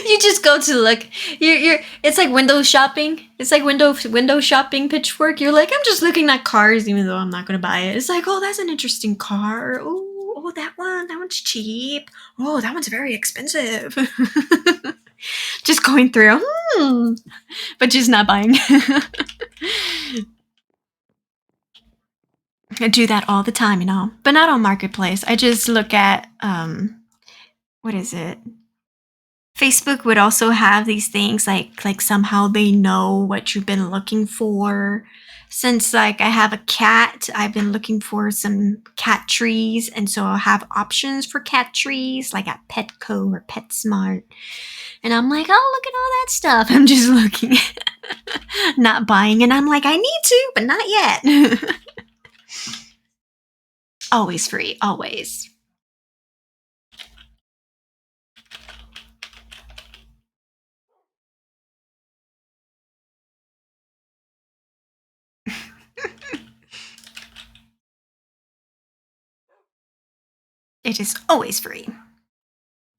you just go to look. You're it's like window shopping. It's like window shopping, Pitchfork. You're like, I'm just looking at cars even though I'm not gonna buy it. It's like, oh, that's an interesting car. Oh, that one's cheap. Oh, that one's very expensive. Just going through. But just not buying. I do that all the time, but not on Marketplace. I just look at what is it? Facebook would also have these things like somehow they know what you've been looking for. Since like I have a cat, I've been looking for some cat trees, and so I'll have options for cat trees like at Petco or PetSmart. And I'm like, oh, look at all that stuff. I'm just looking, not buying, and I'm like, I need to, but not yet. Always free, always. It is always free.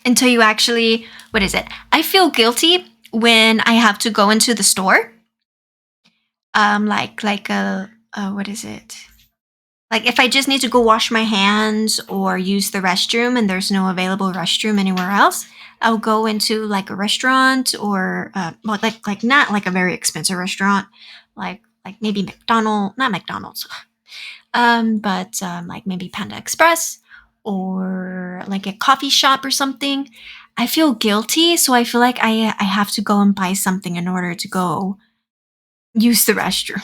Until you actually, what is it? I feel guilty when I have to go into the store. Like what is it? Like if I just need to go wash my hands or use the restroom and there's no available restroom anywhere else, I'll go into like a restaurant or well, like not like a very expensive restaurant, like maybe not McDonald's, but like maybe Panda Express or like a coffee shop or something. I feel guilty, so I feel like I have to go and buy something in order to go use the restroom.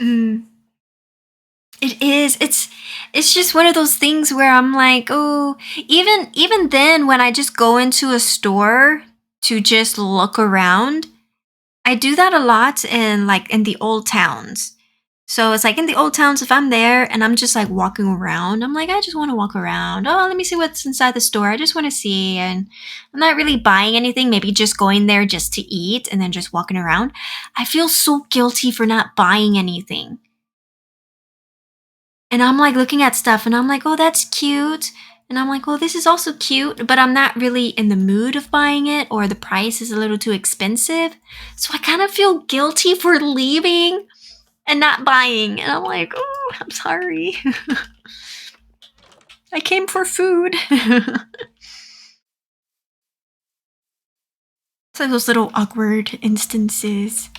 Mm, it is. It's just one of those things where I'm like, oh, even then when I just go into a store to just look around, I do that a lot in like in the old towns. So it's like in the old towns, if I'm there and I'm just like walking around, I'm like, I just want to walk around. Oh, let me see what's inside the store. I just want to see. And I'm not really buying anything, maybe just going there just to eat and then just walking around. I feel so guilty for not buying anything. And I'm like looking at stuff and I'm like, oh, that's cute. And I'm like, well, this is also cute, but I'm not really in the mood of buying it or the price is a little too expensive. So I kind of feel guilty for leaving and not buying. And I'm like, oh, I'm sorry. I came for food. So those little awkward instances.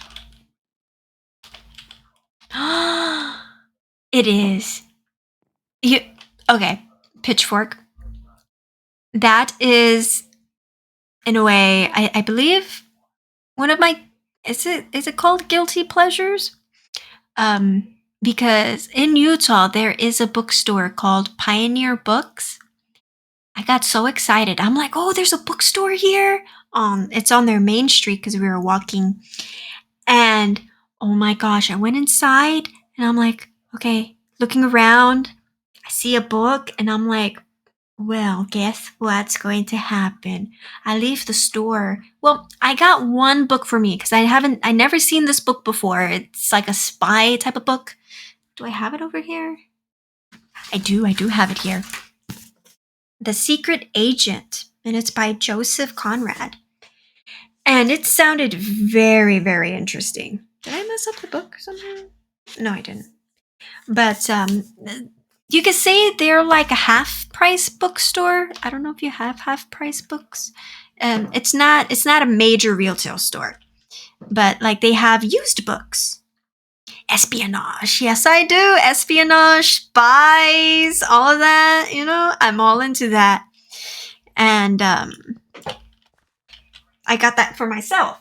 It is. You okay, pitchfork. That is in a way, I believe one of my is it called guilty pleasures? Because in Utah there is a bookstore called Pioneer Books. I got so excited. I'm like, oh, there's a bookstore here. It's on their main street because we were walking. And oh my gosh, I went inside and I'm like, okay, looking around. I see a book and I'm like, well, guess what's going to happen? I leave the store. Well, I got one book for me because I never seen this book before. It's like a spy type of book. Do I have it over here? I do have it here. The Secret Agent, and it's by Joseph Conrad. And it sounded very, very interesting. Did I mess up the book somehow? No, I didn't. But you could say they're like a half price bookstore. I don't know if you have half price books. It's not a major retail store, but like they have used books. Espionage. Yes, I do. Espionage, spies, all of that, I'm all into that. And I got that for myself.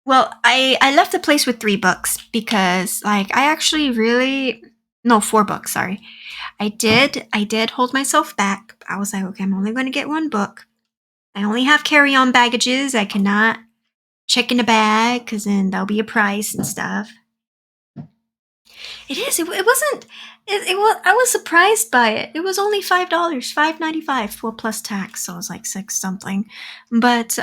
Well, I left the place with 3 books because like I actually really no 4 books, sorry. I did hold myself back. I was like, okay, I'm only gonna get 1 book. I only have carry-on baggages. I cannot check in a bag because then there'll be a price and stuff. It is. It wasn't. It was. I was surprised by it. It was only $5, 5.95, well plus tax, so it was like 6 something. But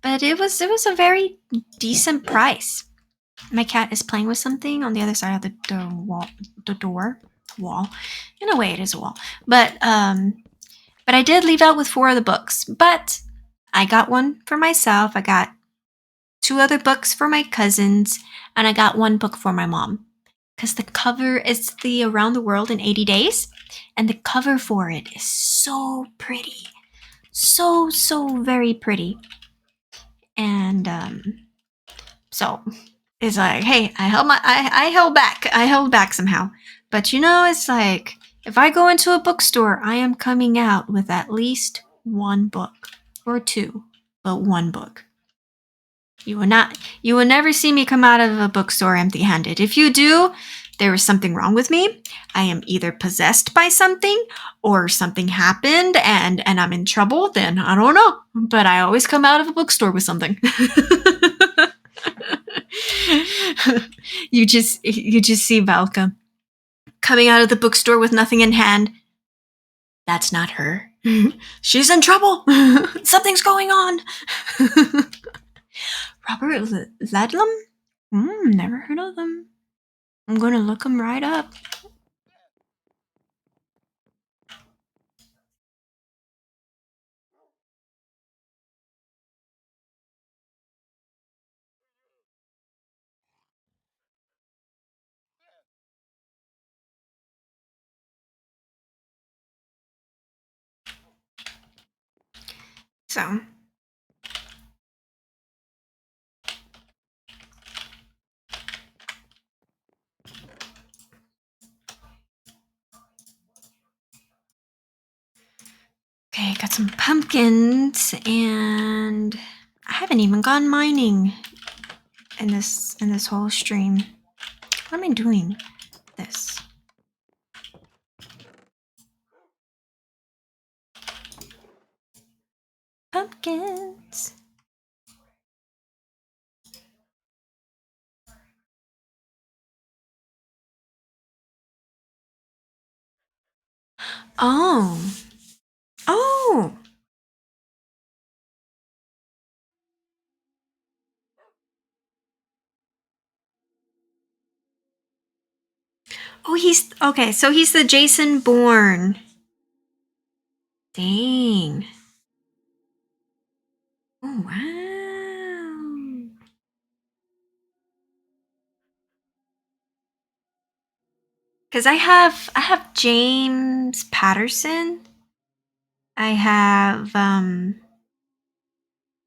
it was a very decent price. My cat is playing with something on the other side of the wall, the door wall. In a way, it is a wall. But I did leave out with 4 of the books. But I got one for myself. I got 2 other books for my cousins, and I got 1 book for my mom. Because the cover is the Around the World in 80 Days, and the cover for it is so pretty. So, so very pretty. And so it's like, hey, I held back somehow. But it's like if I go into a bookstore, I am coming out with at least one book or two, but one book. You will never see me come out of a bookstore empty-handed. If you do, there is something wrong with me. I am either possessed by something or something happened and I'm in trouble, then I don't know. But I always come out of a bookstore with something. You just see Valka coming out of the bookstore with nothing in hand. That's not her. She's in trouble. Something's going on. Robert Ledlum? Never heard of them. I'm gonna look them right up. So, okay, got some pumpkins, and I haven't even gone mining in this whole stream. What am I doing? This. Pumpkins. Oh. Oh. Oh, he's okay. So he's the Jason Bourne. Dang. Oh wow. Because I have James Patterson. I have I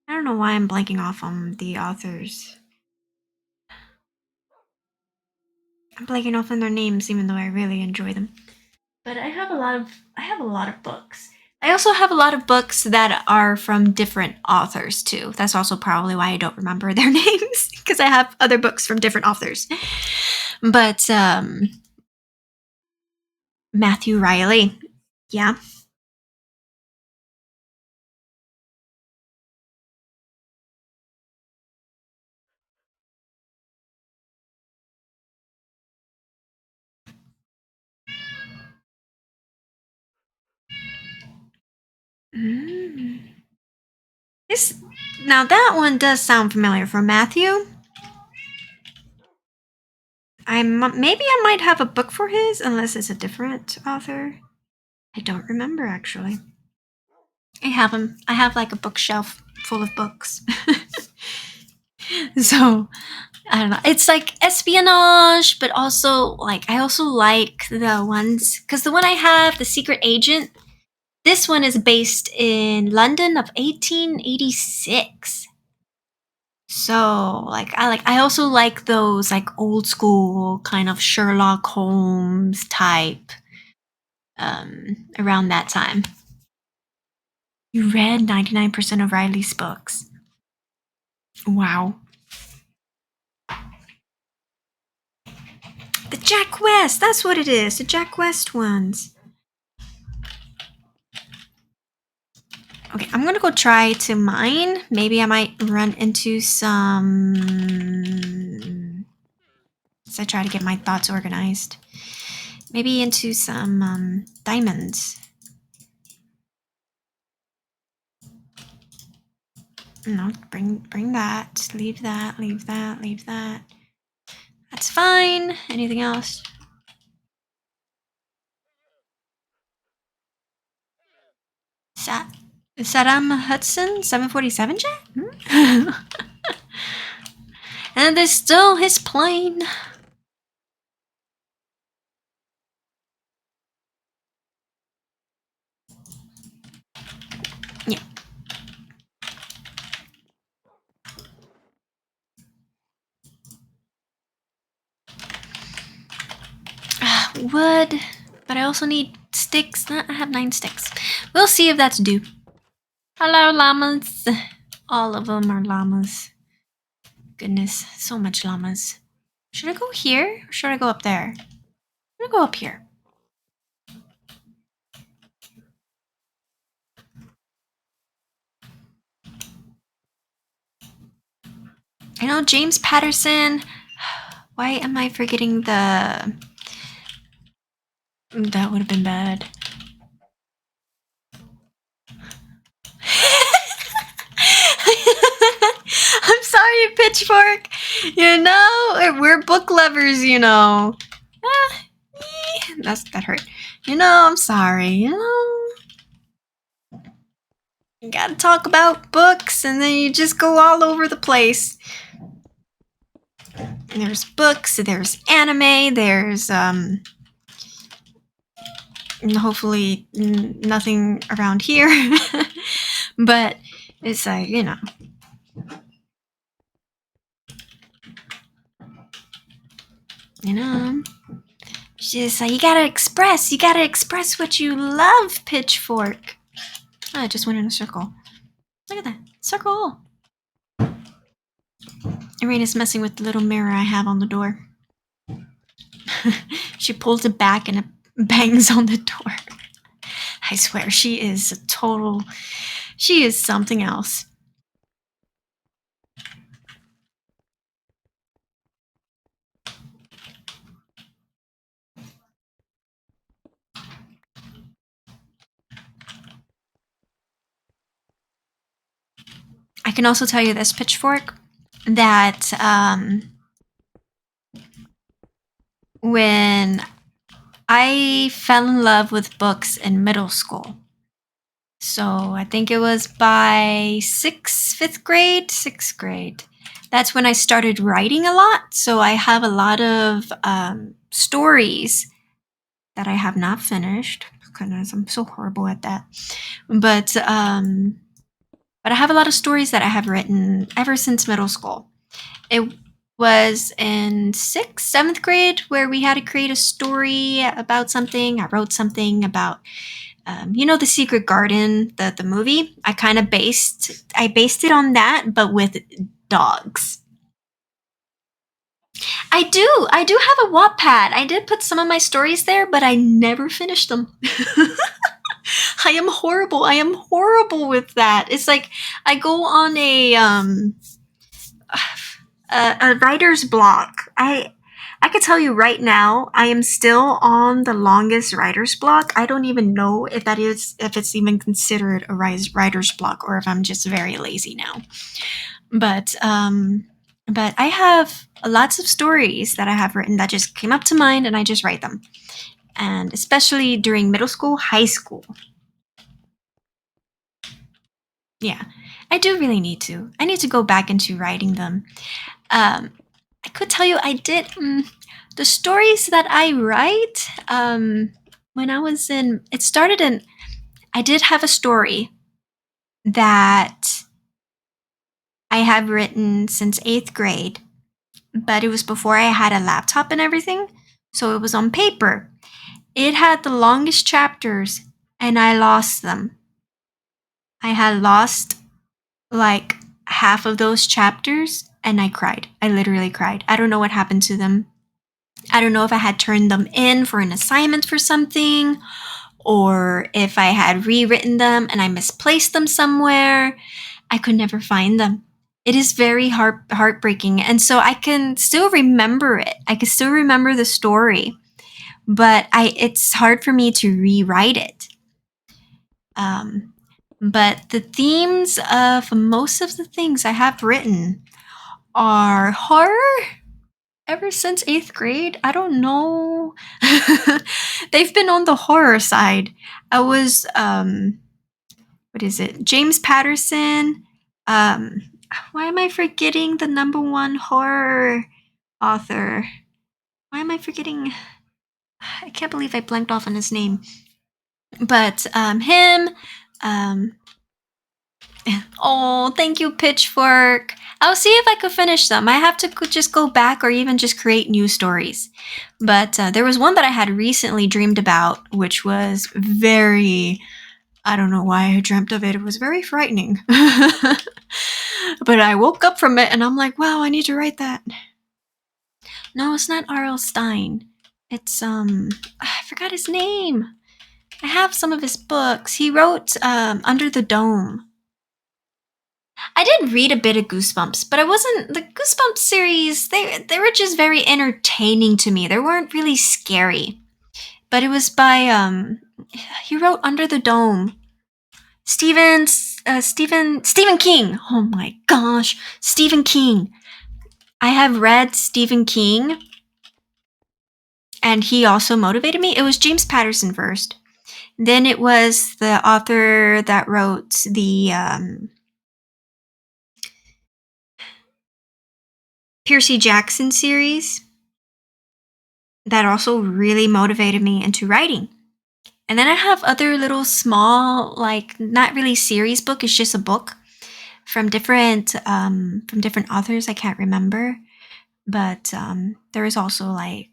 don't know why I'm blanking off on the authors. I'm blanking off on their names, even though I really enjoy them. But I have a lot of books. I also have a lot of books that are from different authors too. That's also probably why I don't remember their names, because I have other books from different authors. But Matthew Riley, yeah. Mm. This now that one does sound familiar for Matthew. Maybe I might have a book for his, unless it's a different author. I don't remember actually. I have them. I have like a bookshelf full of books. So I don't know. It's like espionage, but also like I also like the ones because the one I have, The Secret Agent. This one is based in London of 1886. So I also like those like old school kind of Sherlock Holmes type around that time. You read 99% of Riley's books. Wow. The Jack West, that's what it is. The Jack West ones. Okay, I'm gonna go try to mine. Maybe I might run into some. As I try to get my thoughts organized. Maybe into some diamonds. No, bring that. Leave that. Leave that. Leave that. That's fine. Anything else? Saddam Hudson 747 jet? Hmm? And there's still his plane. Yeah. wood, but I also need sticks. I have 9 sticks. We'll see if that's due. Hello, llamas. All of them are llamas. Goodness, so much llamas. Should I go here or should I go up there? I'm gonna go up here. I know James Patterson. Why am I forgetting the... That would have been bad. I'm sorry, Pitchfork. You know, we're book lovers, you know. That hurt. You know, I'm sorry, you know. You gotta talk about books and then you just go all over the place. And there's books, there's anime, there's hopefully nothing around here. But it's like, you know. You know. Just you gotta express what you love, Pitchfork. Oh, I just went in a circle. Look at that. Circle. Irina's messing with the little mirror I have on the door. She pulls it back and it bangs on the door. I swear, she is something else. I can also tell you this, Pitchfork, that when I fell in love with books in middle school, so I think it was by sixth grade. That's when I started writing a lot. So I have a lot of stories that I have not finished. Goodness, I'm so horrible at that. But I have a lot of stories that I have written ever since middle school. It was in 7th grade where we had to create a story about something. I wrote something about, you know, The Secret Garden, the movie. I based it on that, but with dogs. I do have a Wattpad. I did put some of my stories there, but I never finished them. I am horrible with that. It's like I go on a writer's block. I could tell you right now, I am still on the longest writer's block. I don't even know if it's even considered a writer's block or if I'm just very lazy now. But I have lots of stories that I have written that just came up to mind and I just write them. And especially during middle school, high school. Yeah, I do really need to. I need to go back into writing them. I could tell you I did the stories that I write when I was I did have a story that I have written since 8th grade, but it was before I had a laptop and everything, so it was on paper. It had the longest chapters and I lost them. I had lost like half of those chapters and I cried. I literally cried. I don't know what happened to them. I don't know if I had turned them in for an assignment for something or if I had rewritten them and I misplaced them somewhere. I could never find them. It is very heartbreaking. And so I can still remember it. I can still remember the story, but it's hard for me to rewrite it. But the themes of most of the things I have written are horror. Ever since 8th grade, I don't know. They've been on the horror side. I was, what is it? James Patterson. Why am I forgetting the #1 horror author? Why am I forgetting? I can't believe I blanked off on his name. But him, Oh, thank you, Pitchfork. I'll see if I could finish them. I have to just go back or even just create new stories. But there was one that I had recently dreamed about, which was very. I don't know why I dreamt of it. It was very frightening. But I woke up from it and I'm like, wow, I need to write that. No, it's not R.L. Stein. It's, I forgot his name. I have some of his books. He wrote Under the Dome. I did read a bit of Goosebumps, but I wasn't the Goosebumps series. They were just very entertaining to me. They weren't really scary. But it was by he wrote Under the Dome. Stephen King. Oh my gosh, Stephen King. I have read Stephen King, and he also motivated me. It was James Patterson first. Then it was the author that wrote the Percy Jackson series that also really motivated me into writing. And then I have other little small, like not really series book. It's just a book from different authors. I can't remember, but there is also like,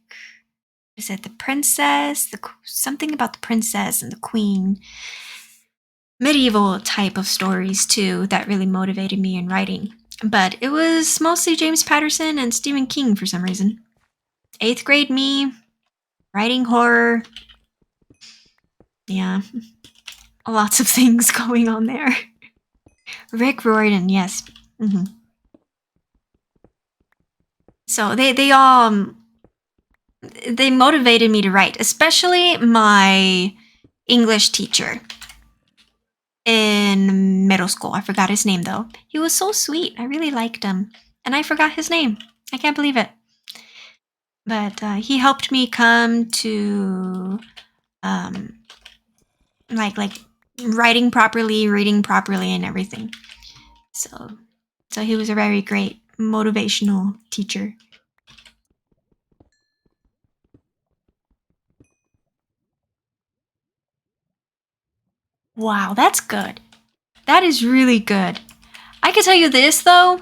is it the princess, something about the princess and the queen, medieval type of stories too that really motivated me in writing. But it was mostly James Patterson and Stephen King for some reason. 8th grade me, writing horror. Yeah, lots of things going on there. Rick Riordan, yes. Mm-hmm. So they all they motivated me to write, especially my English teacher in middle school. I forgot his name though. He was so sweet. I really liked him, and I forgot his name. I can't believe it. But he helped me come to like writing properly, reading properly, and everything. So he was a very great motivational teacher. Wow, that's good. That is really good. I can tell you this though.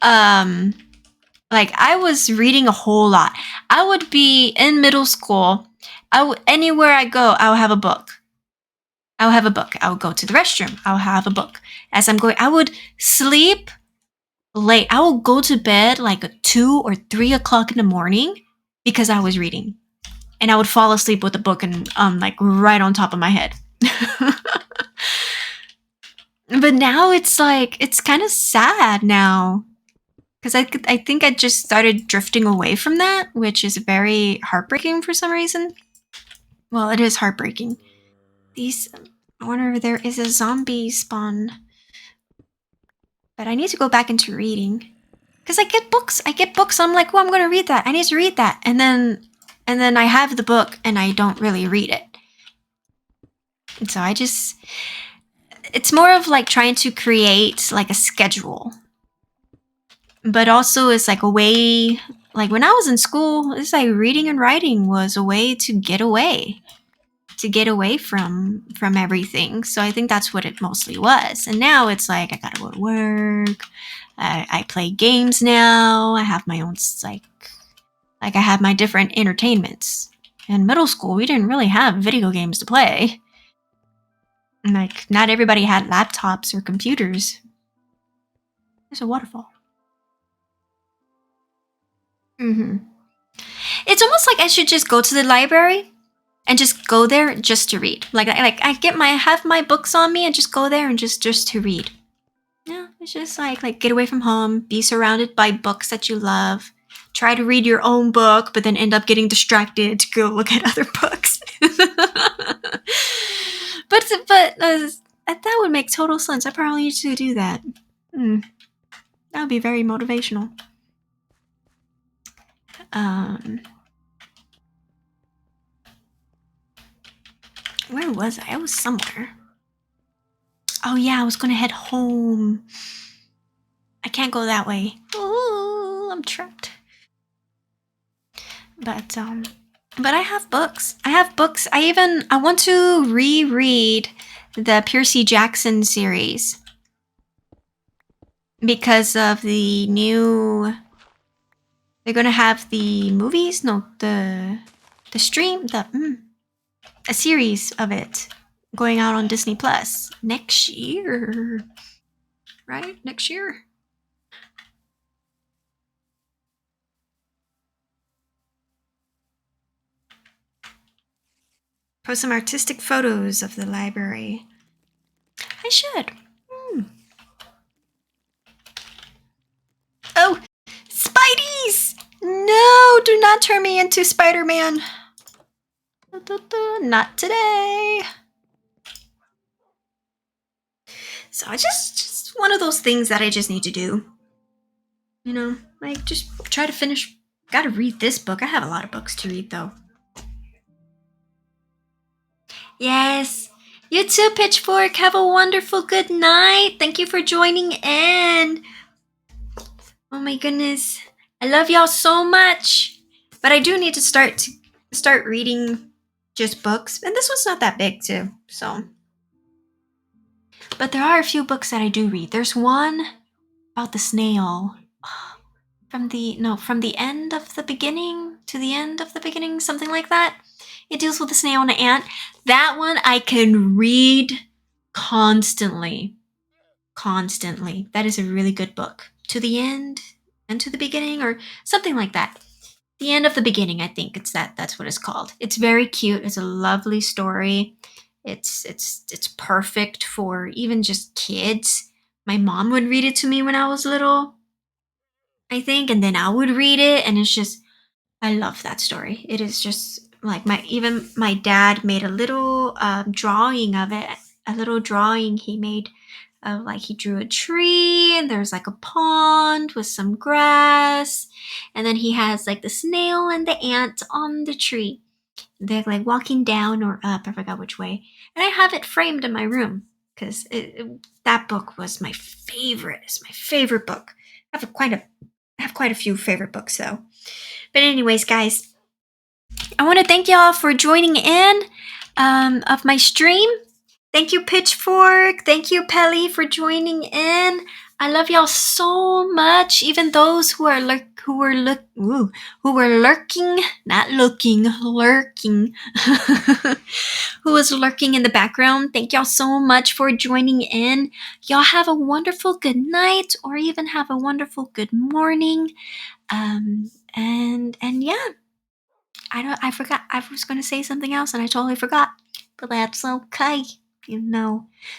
Um, like I was reading a whole lot. I would be in middle school. Anywhere I go, I would have a book. I would have a book. I would go to the restroom. I would have a book. As I'm going, I would sleep late. I would go to bed like at 2 or 3 o'clock in the morning because I was reading, and I would fall asleep with the book and like right on top of my head. But now it's like it's kind of sad now because I think I just started drifting away from that, which is very heartbreaking for some reason. Well, it is heartbreaking. I wonder if there is a zombie spawn, but I need to go back into reading because I get books. I'm like, well, I'm going to read that. I need to read that, and then I have the book and I don't really read it. And so it's more of like trying to create like a schedule, but also it's like a way, like when I was in school, it's like reading and writing was a way to get away from everything. So I think that's what it mostly was. And now it's like I gotta go to work. I play games now. I have my own like I have my different entertainments. In middle school, we didn't really have video games to play. Like not everybody had laptops or computers. There's a waterfall. Mm-hmm. It's almost like I should just go to the library and just go there just to read. Like I have my books on me and just go there and just to read. Yeah, it's just like get away from home, be surrounded by books that you love. Try to read your own book, but then end up getting distracted to go look at other books. but that would make total sense. I probably need to do that. That would be very motivational. Where was I? I was somewhere. Oh yeah, I was gonna head home. I can't go that way. Oh, I'm trapped. But I have books. I want to reread the Percy Jackson series. because of the new. They're gonna have the movies. No, the stream. A series of it going out on Disney Plus next year. Right, next year. Post some artistic photos of the library. I should. Oh, Spideys! No, do not turn me into Spider-Man. Not today. So I just one of those things that I just need to do. You know, like just try to finish. Gotta read this book. I have a lot of books to read though. Yes. You too, Pitchfork. Have a wonderful good night. Thank you for joining in. Oh my goodness. I love y'all so much. But I do need to start reading just books. And this one's not that big too. So but there are a few books that I do read. There's one about the snail. From the end of the beginning to the end of the beginning, something like that. It deals with a snail and an ant. That one I can read constantly. Constantly. That is a really good book. To the end and to the beginning or something like that. The end of the beginning, I think that's what it's called. It's very cute. It's a lovely story. It's perfect for even just kids. My mom would read it to me when I was little, I think, and then I would read it, and it's just I love that story. It is just like my dad made a little drawing of it. A little drawing he made of like he drew a tree and there's like a pond with some grass, and then he has like the snail and the ant on the tree. They're like walking down or up. I forgot which way. And I have it framed in my room because that book was my favorite. It's my favorite book. I have quite a few favorite books though. But anyways, guys, I want to thank y'all for joining in of my stream. Thank you, Pitchfork. Thank you, Pelly, for joining in. I love y'all so much. Even those who were lurking, not looking, lurking, who was lurking in the background. Thank y'all so much for joining in. Y'all have a wonderful good night, or even have a wonderful good morning. And yeah, I forgot. I was going to say something else, and I totally forgot. But that's okay.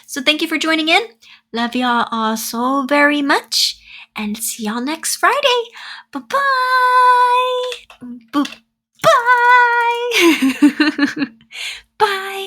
So thank you for joining in. Love y'all all so very much. And see y'all next Friday. Bye-bye. Bye. Bye.